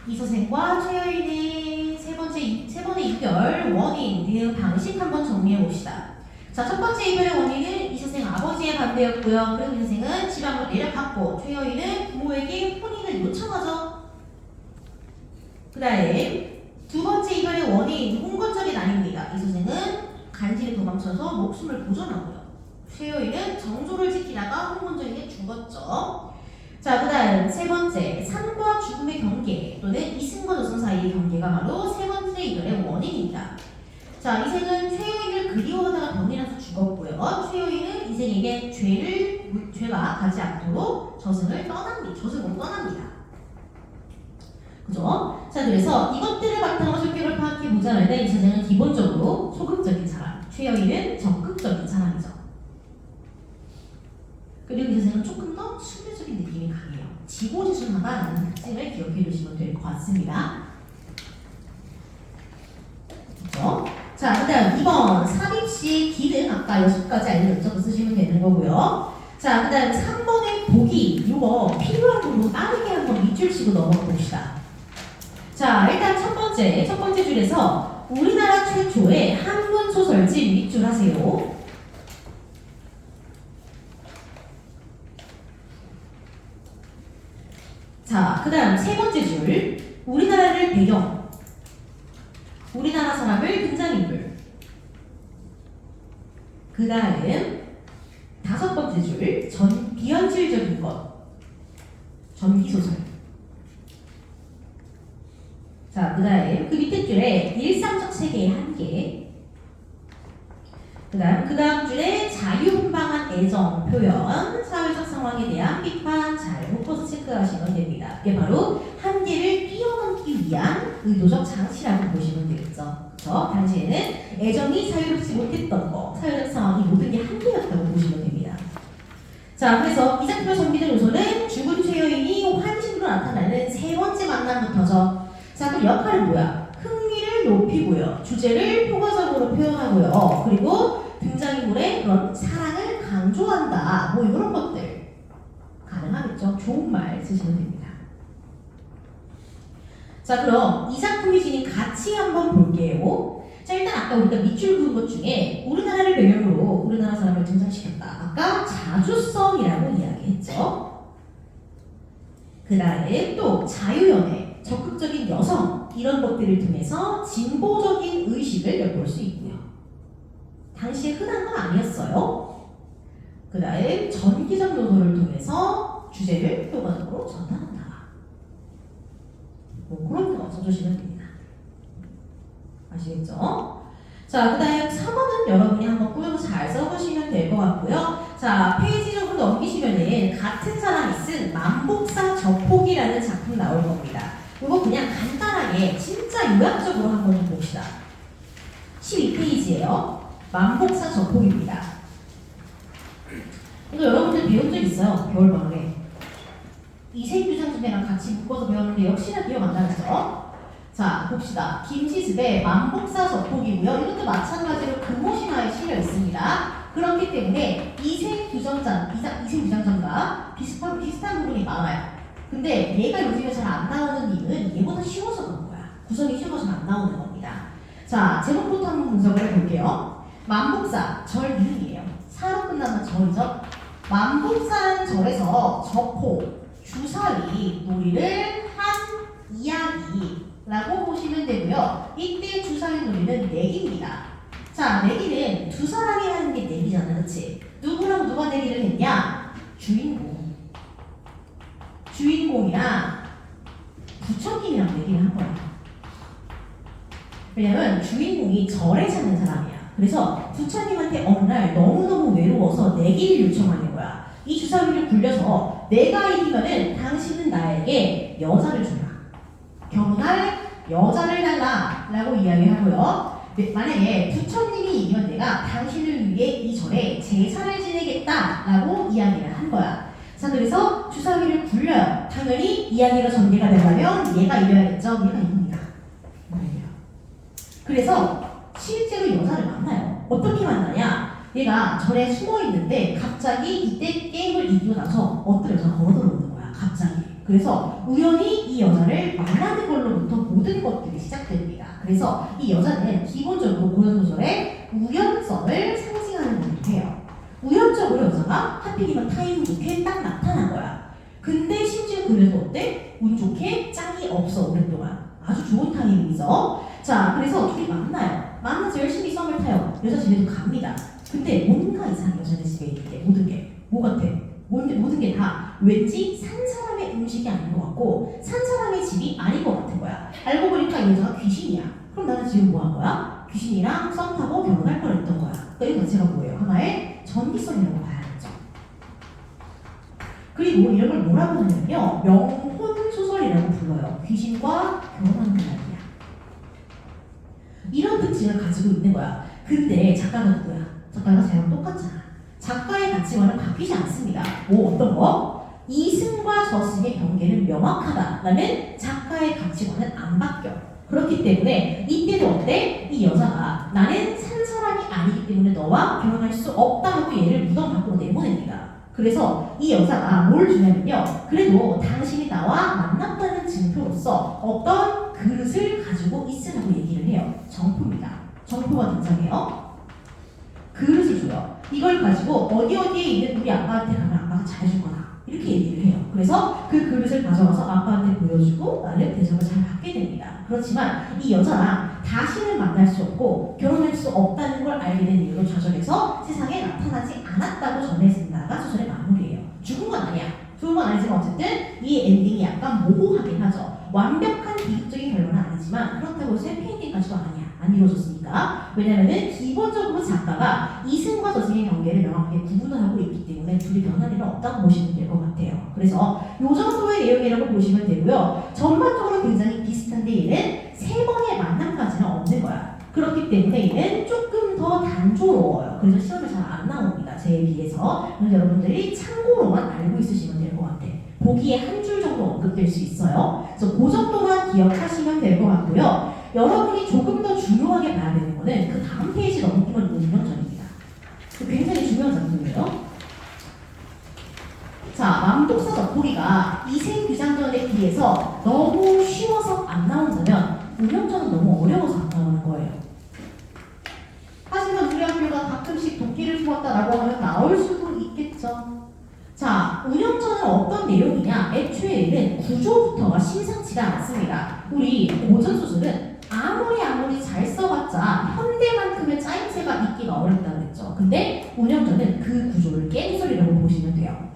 이서생과 최여인의 세 번의 이별 원인, 대응 방식 한번 정리해 봅시다. 자, 첫 번째 이별의 원인은 이서생 아버지의 반대였고요. 그리고 이서생은 지방으로 내려갔고, 최여인은 부모에게 혼인을 요청하죠. 그 다음에 두 번째 이별의 원인, 홍건적인 아닙니다. 이서생은 간신히 도망쳐서 목숨을 보존하고요. 최여인은 정조를 지키다가 홍건적에게 죽었죠. 자, 그 다음 세 번째, 삶과 죽음의 경계 또는 이승과 조선 사이의 경계가 바로 세 번째 이별의 원인입니다. 자, 이생은 최여인을 그리워하다가 병이 나서 죽었고요. 최여인은 이생에게 죄가 가지 않도록 저승으로 떠납니다. 그죠? 자, 그래서 이것들을 바탕으로 성격을 파악해보자면 이서생은 기본적으로 소극적인 사람, 최여인은 적극적인 사람이죠. 그리고 이서생은 조금 더 순례적인 느낌이 강해요. 지고지순하다라는 특징을 기억해 두시면 될 것 같습니다. 그렇죠? 자, 그 다음 2번 삽입시 기능 아까 6가지 알려줬죠? 쓰시면 되는 거고요. 자, 그 다음 3번의 보기 이거 필요한 부분 빠르게 한번 밑줄 치고 넘어가 봅시다. 자, 일단 첫 번째 줄에서 우리나라 최초의 한문 소설집 밑줄 하세요. 자, 그 다음 세 번째 줄 우리나라를 배경, 우리나라 사람을 등장인물. 그 다음 다섯 번째 줄 비현실적인 것, 전기소설. 자, 그 다음 그 밑에 줄에 일상적 세계의 한계. 그 다음 줄에 자유분방한 애정 표현, 사회적 상황에 대한 비판 잘 묶어서 체크하시면 됩니다. 이게 바로 한계를 뛰어넘기 위한 의도적 장치라고 보시면 되겠죠. 그렇죠? 당시에는 애정이 자유롭지 못했던 거, 사회적 상황이 모든 게 한계였다고 보시면 됩니다. 자, 그래서 이 작품의 전개된 요소는 죽은 최여인이 환신으로 나타나는 세 번째 만남부터죠. 자, 그럼 역할은 뭐야? 흥미를 높이고요. 주제를 포괄적으로 표현하고요. 그리고 등장인물의 그런 사랑을 강조한다. 뭐 이런 것들 가능하겠죠. 좋은 말 쓰시면 됩니다. 자, 그럼 이 작품이 지닌 가치 한번 볼게요. 자, 일단 아까 우리가 밑줄 그은 것 중에 우리나라를 배경으로 우리나라 사람을 등장시켰다. 아까 자주성이라고 이야기했죠. 그 다음에 또 자유연애, 적극적인 여성 이런 것들을 통해서 진보적인 의식을 엿볼 수 있고요. 당시에 흔한 건 아니었어요. 그 다음에 전기적 요소를 통해서 주제를 효과적으로 전달한다. 뭐 그런 거 써주시면 됩니다. 아시겠죠? 자, 그 다음 3번은 여러분이 한번 꾸며서 잘 써보시면 될 것 같고요. 자, 페이지 조금 넘기시면은 같은 사람이 쓴 만복사 저폭이라는 작품 나올 겁니다. 이거 그냥 간단하게 진짜 요약적으로 한번 좀 봅시다. 12페이지예요. 만복사 저폭입니다. 이거 여러분들 배운 적 있어요. 겨울방학에. 이세규장님이랑 같이 묶어서 배웠는데 역시나 기억 안 나죠? 자, 봅시다. 김시습의 만복사 저폭이고요. 이것도 마찬가지로 금오신화에 실려 있습니다. 그렇기 때문에 이생규장전과 비슷한 부분이 많아요. 근데 얘가 요즘에 잘 안 나오는 이유는 얘보다 쉬워서 그런 거야. 구성이 쉬워서 잘 안 나오는 겁니다. 자, 제목부터 한번 분석을 해볼게요. 만복사, 절 이름이에요. 사로 끝나는 절이죠. 만복사라는 절에서 저포, 주사위, 놀이를 한 이야기라고 보시면 되고요. 이때 주사위 놀이는 내기입니다. 자, 내기는 두 사람이 하는 게 내기잖아, 그렇지? 누구랑 누가 내기를 했냐? 주인공이랑 부처님이랑 내기를 한 거야. 왜냐면 주인공이 절에 사는 사람이야. 그래서 부처님한테 어느 날 너무너무 외로워서 내기를 요청하는 거야. 이 주사위를 굴려서 내가 이기면은 당신은 나에게 여자를 주라. 결혼할 여자를 달라 라고 이야기하고요. 만약에 부처님이 이기면 내가 당신을 위해 이 절에 제사를 지내겠다 라고 이야기를 한 거야. 자, 그래서 주사위를 굴려요. 당연히 이야기가 전개가 되려면 얘가 이겨야겠죠. 얘가 이깁니다. 그래서 실제로 여자를 만나요. 어떻게 만나냐? 얘가 절에 숨어 있는데 갑자기 이때 게임을 이기고 나서 엎드려서 걸어 들어오는 거야. 그래서 우연히 이 여자를 만나는 걸로부터 모든 것들이 시작됩니다. 그래서 이 여자는 기본적으로 고전소설의 우연성을 상징하는 거기도 해요. 우연적으로 여자가 하필이면 타이밍 좋게 딱 나타난 거야. 근데 심지어 그래도 어때? 운 좋게 짝이 없어 오랫동안. 아주 좋은 타이밍이죠. 자, 그래서 둘이 만나요. 만나서 열심히 썸을 타요. 여자 집에도 갑니다. 근데 뭔가 이상해. 여자네 집에 있는데 모든 게 뭐 같아? 모든 게 다 왠지 산 사람의 음식이 아닌 것 같고 산 사람의 집이 아닌 것 같은 거야. 알고 보니까 이 여자가 귀신이야. 그럼 나는 지금 뭐 한 거야? 귀신이랑 썸 타고 결혼할 뻔했던 거야. 그러니까 이거 자체가 뭐예요? 하나의 전기성이라고 봐야겠죠. 그리고 이런 걸 뭐라고 하냐면요, 명혼 소설이라고 불러요. 귀신과 결혼하는 이야기야. 이런 특징을 가지고 있는 거야. 근데 작가가 누구야? 작가가 쟤랑 똑같잖아. 작가의 가치관은 바뀌지 않습니다. 뭐 어떤 거? 이승과 저승의 경계는 명확하다라는 작가의 가치관은 안 바뀌어. 그렇기 때문에 이때도 어때? 이 여자가 나는 산 사람이 아니기 때문에 너와 결혼할 수 없다고 얘를 무덤 밖으로 내보냅니다. 그래서 이 여자가 뭘 주냐면요, 그래도 당신이 나와 만났다는 증표로서 어떤 그릇을 가지고 있으라고 얘기를 해요. 정포입니다. 정포가 등장해요. 그릇을 줘요. 이걸 가지고 어디에 있는 우리 아빠한테 가면 아빠가 잘해줄 거다. 이렇게 얘기를 해요. 그래서 그 그릇을 가져와서 아빠한테 보여주고 나는 대접을 잘 받게 됩니다. 그렇지만 이 여자랑 다시는 만날 수 없고 결혼할 수 없다는 걸 알게 된 이유로 좌절해서 세상에 나타나지 않았다고 전해진다가 소설의 마무리예요. 죽은 건 아니야. 죽은 건 아니지만 어쨌든 이 엔딩이 약간 모호하긴 하죠. 완벽한 비극적인 결론은 아니지만 그렇다고 해서 해피엔딩까지도 아니야. 안 이루어졌으니까. 왜냐면은 기본적으로 작가가 이승과 저승의 경계를 명확하게 구분을 하고 있기 때문에 둘이 변할 일은 없다고 보시면 될 것 같아요. 그래서 이 정도의 내용이라고 보시면 되고요. 전반적으로 굉장히 비슷한데 얘는 세 번의 만남까지는 없는 거야. 그렇기 때문에 얘는 조금 더 단조로워요. 그래서 시험에 잘 안 나옵니다. 쟤에 비해서. 그래서 여러분들이 참고로만 알고 있으시면 될 것 같아. 보기에 한 줄 정도 언급될 수 있어요. 그래서 그 정도만 기억하시면 될 것 같고요. 여러분이 조금 더 중요하게 봐야 되는 거는 그 다음 페이지 넘기면 운명전입니다. 굉장히 중요한 작품이에요. 자, 맘독서 젖보기가 이생비장전에 비해서 너무 쉬워서 안 나온다면 운명전은 너무 어려워서 안 나오는 거예요. 하지만 우리 학교가 가끔씩 도끼를 품었다라고 하면 나올 수도 있겠죠. 자, 운영전은 어떤 내용이냐? 애초에 얘는 구조부터가 심상치가 않습니다. 우리 고전소설은 아무리 잘 써봤자 현대만큼의 짜임새가 있기가 어렵다고 했죠. 근데 운영전은 그 구조를 깬 소리라고 보시면 돼요.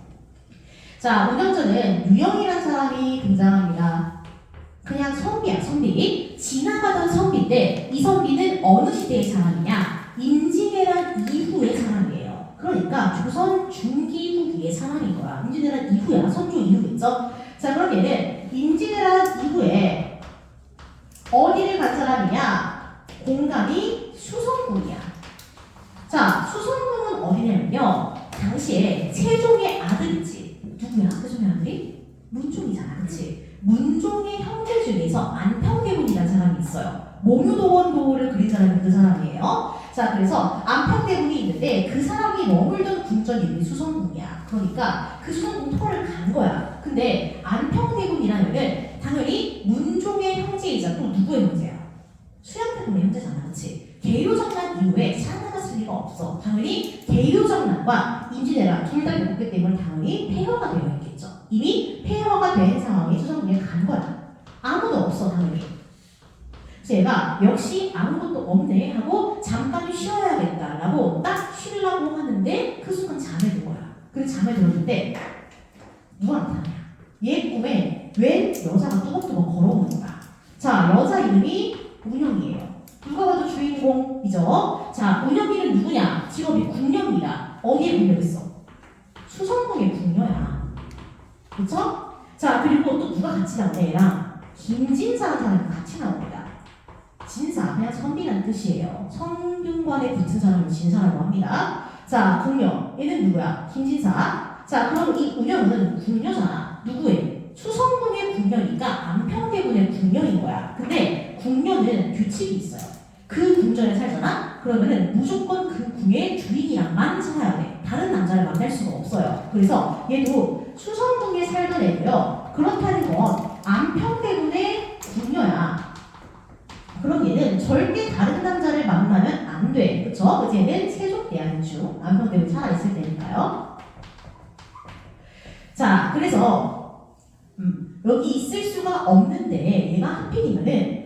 자, 운영전은 유영이라는 사람이 등장합니다. 그냥 선비야, 선비. 지나가던 선비인데 이 선비는 어느 시대의 사람이냐? 임진왜란 이후의 사람이에요. 그러니까 조선 중기 후기의 사람인 거야. 임진왜란 이후야. 선조 이후겠죠? 자, 그럼 얘는 임진왜란 이후에 어디를 간 사람이냐? 공간이 수성궁이야. 자, 수성궁은 어디냐면요, 당시에 세종의 아들 있지. 누구야? 세종의 아들이? 문종이잖아, 그치? 문종의 형제 중에서 안평대군이라는 사람이 있어요. 몽유도원도를 그린 사람이 그 사람이에요. 자, 그래서 안평대군이 있는데 그 사람이 머물던 궁전 이름이 수성궁이야. 그러니까 그 수성궁 터를 간 거야. 근데 안평대군이라면은 당연히 문종의 형제이자 또 누구의 형제야? 수양대군의 형제잖아, 그치? 계류정난 이후에 살아나가 쓸 리가 없어. 당연히 계류정난과 임진왜란 둘 다 겪었기 때문에 당연히 폐허가 되어 있겠죠. 이미 폐허가 된 상황에 수성궁에 간 거야. 아무도 없어, 당연히. 그래서 얘가 역시 아무것도 없네 하고 잠깐 쉬어야겠다라고 딱 쉬려고 하는데 그 순간 잠에 든 거야. 그래서 잠에 들었는데 누가 나타나냐? 얘 꿈에 웬 여자가 뚜벅뚜벅 걸어오는 거야. 자, 여자 이름이 운영이에요. 누가 봐도 주인공이죠. 자, 운영이는 누구냐? 직업이 궁녀입니다. 어디에 궁녀있어? 수성궁의 궁녀야. 그쵸? 자, 그리고 또 누가 같이 나오네, 얘랑. 김진사라는 사람이 같이 나옵니다. 진사, 그냥 선비라는 뜻이에요. 성균관에 붙은 사람을 진사라고 합니다. 자, 궁녀. 얘는 누구야? 김진사. 자, 그럼 이 운영은 궁녀잖아. 누구의? 수성궁의 궁녀니까 안평대군의 궁녀인 거야. 근데 궁녀는 규칙이 있어요. 그 궁전에 살잖아? 그러면은 무조건 그 궁의 주인이랑만 살아야 돼. 다른 남자를 만날 수가 없어요. 그래서 얘도 수성궁에 살던 애고요. 그렇다 그쵸? 이제는 세속대학 중 안평대로 살아있을 때니까요. 자, 그래서 여기 있을 수가 없는데 얘가 하필이면은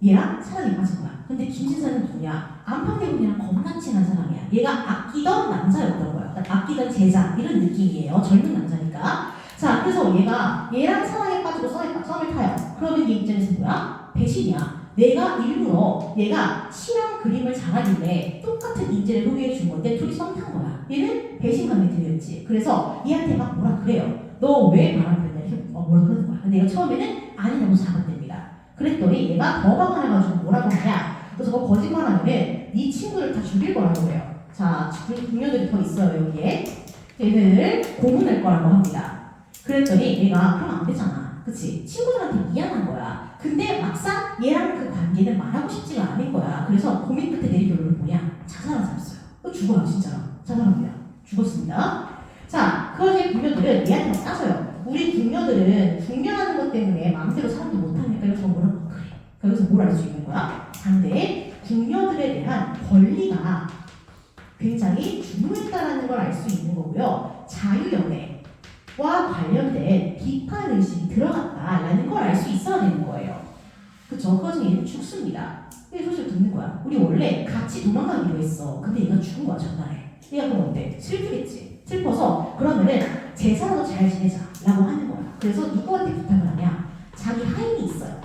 얘랑 사랑에 빠진 거야. 근데 김진사는 누구냐? 안평대군이랑 겁나 친한 사람이야. 얘가 아끼던 남자였던 거야. 그러니까 아끼던 제자 이런 느낌이에요. 젊은 남자니까. 자, 그래서 얘가 얘랑 사랑에 빠지고 썸을 타요. 그러면 얘 입장에서 뭐야? 배신이야. 내가 일부러 얘가 시랑 그림을 잘하길래 똑같은 인재를 소개해 준 건데 둘이 썸 탄 거야. 얘는 배신감이 들였지. 그래서 얘한테 막 뭐라 그래요. 너 왜 바람 피웠냐? 이렇게 뭐라 그러는 거야. 근데 얘가 처음에는 아니라고 사과됩니다. 그랬더니 얘가 더 화가 나가지고 뭐라고 하냐? 그래서 너 거짓말하면은 네 친구를 다 죽일 거라고 해요. 자, 동료들이 더 있어요 여기에. 얘를 고문할 거라고 합니다. 그랬더니 얘가 그럼 안 되잖아. 그치? 친구들한테 미안한 거야. 근데 막상 얘랑 그 관계는 말하고 싶지가 않은 거야. 그래서 고민 끝에 내린 결론은 뭐냐? 자살하셨어요. 죽어요 진짜로. 자살합니다. 죽었습니다. 자, 그러니 궁녀들은 얘한테 막 따져요. 우리 궁녀들은 궁녀하는 것 때문에 마음대로 사람도 못하니까 여기서 뭐라고 그래. 여기서 뭘 알 수 있는 거야? 반대에 궁녀들에 대한 권리가 굉장히 중요했다라는 걸 알 수 있는 거고요. 자유연애와 관련된 비판 의식이 들어갔다라는 걸 알 수 있어야 되는 거예요. 그쵸? 그 와중에 얘는 죽습니다. 이 소식을 듣는 거야. 우리 원래 같이 도망가기로 했어. 근데 얘가 죽은 거야 전날에. 얘가 그럼 어때? 슬프겠지. 슬퍼서 그러면은 제사라도 잘 지내자라고 하는 거야. 그래서 누구한테 부탁을 하냐? 자기 하인이 있어요.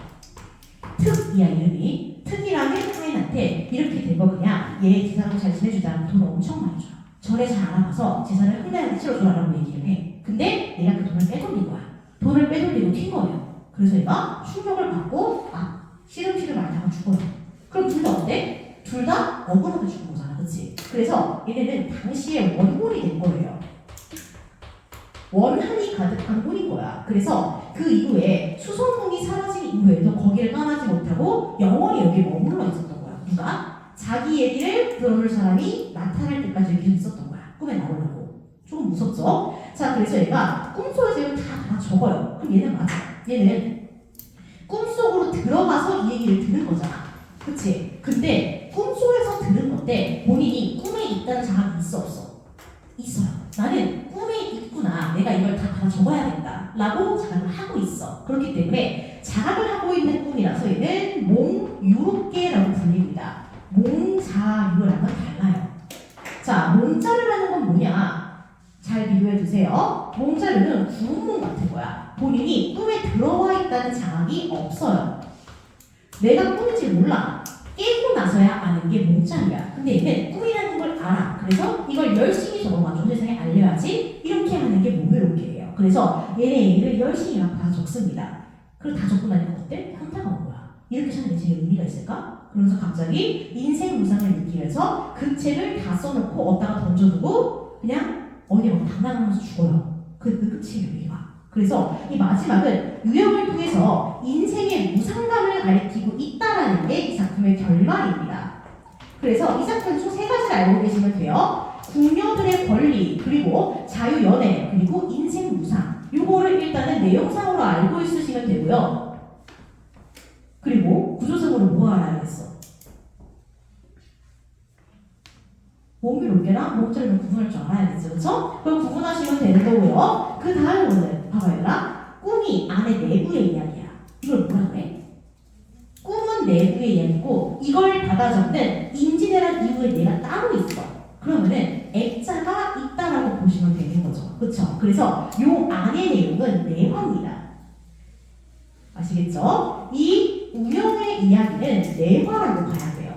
특이야 이름이. 특이라는 하인한테 이렇게 된 거 그냥 얘 제사라도 잘 지내주자. 돈 엄청 많이 줘요. 절에 잘 알아봐서 제사를 흔쾌하게 치러주라고 얘기를 해. 근데 얘가 그 돈을 빼돌린 거야. 돈을 빼돌리고 튄 거예요. 그래서 얘가 충격을 받고 시름시름 앓다가 죽어요. 그럼 둘 다 어때? 둘 다 억울하게 죽은 거잖아. 그치? 그래서 얘네는 당시에 원혼이 된 거예요. 원한이 가득한 혼인 거야. 그래서 그 이후에 수선홍이 사라진 이후에도 거기를 떠나지 못하고 영원히 여기에 머물러 있었던 거야. 누가? 자기 얘기를 들어줄 사람이 나타날 때까지 계속 있었던 거야. 꿈에 나오려고. 조금 무섭죠? 자, 그래서 얘가 꿈속에서 이거 다 적어요. 그럼 얘는 맞아. 얘는 꿈속으로 들어가서 이 얘기를 들은 거잖아. 그치? 근데 꿈속에서 들은 건데 본인이 꿈에 있다는 자각이 있어 없어? 있어요. 나는 꿈에 있구나. 내가 이걸 다 적어야겠다 라고 자각을 하고 있어. 그렇기 때문에 자각을 하고 있는 꿈이라서 얘는 몽유롭게라고 불립니다. 몽자유랑은 달라요. 자, 몽자유라는 건 뭐냐? 잘 비교해 주세요. 몽자유는 구운몽 같은 거야. 본인이 꿈에 들어와 있다는 자각이 없어요. 내가 꿈인지 몰라. 깨고 나서야 아는 게 몽자유야. 근데 얘는 꿈이라는 걸 알아. 그래서 이걸 열심히 적어가지고 세상에 알려야지. 이렇게 하는 게 몽유롭게예요. 그래서 얘네 얘기를 열심히 막 다 적습니다. 그리고 다 적고 나니까 어때? 현타가 온 거야. 이렇게 사는 게 제일 의미가 있을까? 그러면서 갑자기 인생 무상을 느끼면서 그 책을 다 써놓고 어디다가 던져두고 그냥 어디에 막 당당하면서 죽어요. 그게 끝이에요, 얘가. 그래서 이 마지막은 유형을 통해서 인생의 무상감을 가리키고 있다라는 게 이 작품의 결말입니다. 그래서 이 작품 총 3가지를 알고 계시면 돼요. 궁녀들의 권리, 그리고 자유연애, 그리고 인생 무상. 요거를 일단은 내용상으로 알고 있으시면 되고요. 그리고 구조적으로 뭐 알아야겠어? 몽유롭게랑 몽자유를 구분할 줄 알아야겠죠, 그렇죠? 그럼 구분하시면 되는 거고요. 그 다음으로는 봐봐요, 얘들아. 꿈이 안에 내부의 이야기야. 이걸 뭐라 그래? 꿈은 내부의 이야기고 이걸 받아 적는 임진왜란 이후에 내가 따로 있어. 그러면은 액자가 있다라고 보시면 되는 거죠, 그렇죠? 그래서 요 안의 내용은 내화입니다. 아시겠죠? 이 운영의 이야기는 내화라고 봐야 돼요.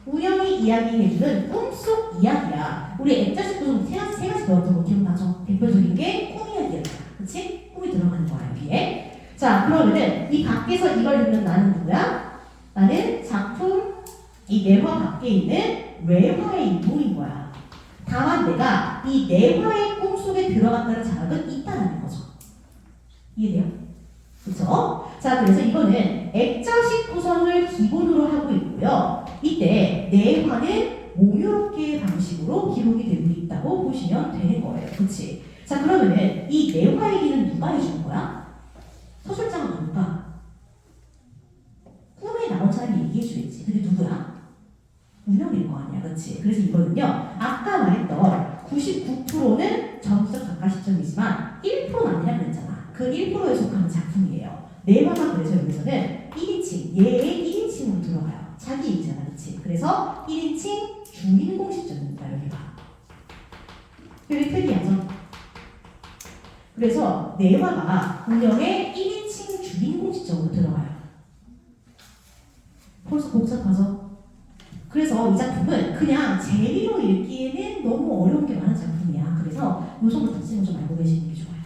운영이 이야기해주는 꿈속 이야기야. 우리 액자식 구성 세 가지 배웠던 거 기억나죠? 대표적인 게 꿈 이야기였잖아. 그치? 꿈이 들어가는 거야, 여기에. 자, 그러면은 이 밖에서 이걸 듣는 나는 누구야? 나는 작품 이 내화 밖에 있는 외화의 인물인 거야. 다만 내가 이 내화의 꿈속에 들어간다는 자각은 있다는 거죠. 이해돼요? 그쵸? 자, 그래서 이거는 액자식 구성을 기본으로 하고 있고요. 이때 내화는 몽유롭게 방식으로 기록이 되고 있다고 보시면 되는 거예요. 그치? 자, 그러면은 이 내화 얘기는 누가 해주는 거야? 서술자가 누굴까? 꿈에 나온 사람이 얘기해주겠지. 근데 누구야? 운영일 거 아니야. 아니야, 그렇지? 그래서 이거는요, 아까 말했던 99%는 전부적 작가 시점이지만 1%는 아니라 그랬잖아. 그 1%에 속하는 작품이에요. 내화가 그래서 여기서는 1인칭, 얘의 1인칭으로 들어가요. 자기 얘기잖아, 그렇지? 그래서 1인칭 주인공 시점입니다, 여기가. 여기 특이하죠? 그래서 내화가 운영의 1인칭 주인공 시점으로 들어가요. 벌써 복잡하죠? 그래서 이 작품은 그냥 재미로 읽기에는 너무 어려운 게 많은 작품이야. 그래서 요 정도 특징을 좀 알고 계시는 게 좋아요.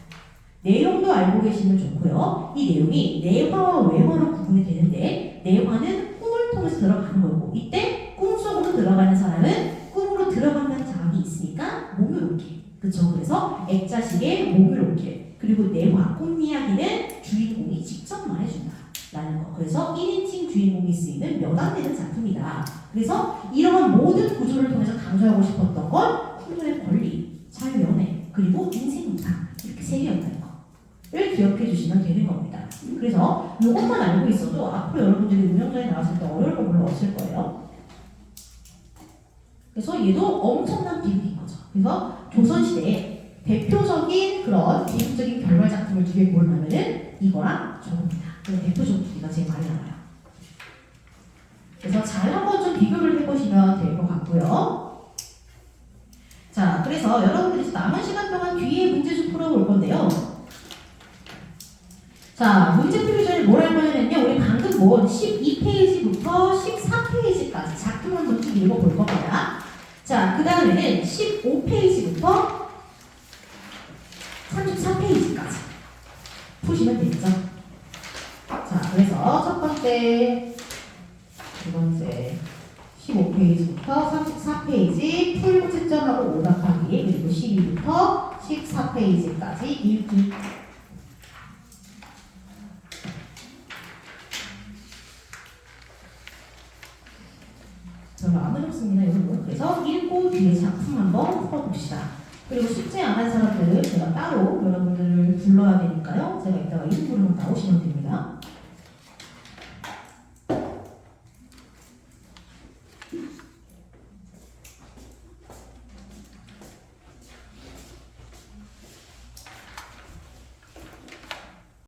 내용도 알고 계시면 좋고요. 이 내용이 내화와 외화로 구분이 되는데 내화는 꿈을 통해서 들어가는 거고 이때 꿈속으로 들어가는 사람은 꿈으로 들어간다는 자각이 있으니까 몸으로게. 그쵸? 그래서 액자식의 몸으로게. 그리고 내화, 꿈 이야기는 주인공이 직접 말해준다. 라는 거. 그래서 1인칭 주인공이 쓰이는 몇 안 되는 작품이다. 그래서 이러한 모든 구조를 통해서 강조하고 싶었던 건 풍조의 권리, 자유연애, 그리고 인생무상 이렇게 세 개였다는 거를 기억해 주시면 되는 겁니다. 그래서 이것만 알고 있어도 앞으로 여러분들이 운영전에 나왔을 때 어려울 거 별로 없을 거예요. 그래서 얘도 엄청난 비극인 거죠. 그래서 조선시대에 대표적인 그런 비극적인 결말 작품을 두 개 고르면은 이거랑 저겁니다. 대표적인 두 개가 제일 많이 나와요. 그래서 잘 한번 좀 비교를 해보시면 될 것 같고요. 자, 그래서 여러분들이 남은 시간 동안 뒤에 문제 좀 풀어볼 건데요. 자, 문제 풀기 전에 뭘 할 거냐면요. 우리 방금 본 12페이지부터 14페이지까지 작품 한번 쭉 읽어볼 겁니다. 자, 그 다음에는 15페이지부터 34페이지까지 푸시면 되겠죠. 자, 그래서 첫 번째, 두 번째 15페이지부터 34페이지 풀고 채점하고 오답하기 그리고 12부터 14페이지까지 읽기. 별로 안 어렵습니다, 여러분. 그래서 읽고 뒤에 작품 한번 풀어봅시다. 그리고 숙제 안 한 사람들은 제가 따로 여러분들을 불러야 되니까요. 제가 이따가 1부로 나오시면 됩니다.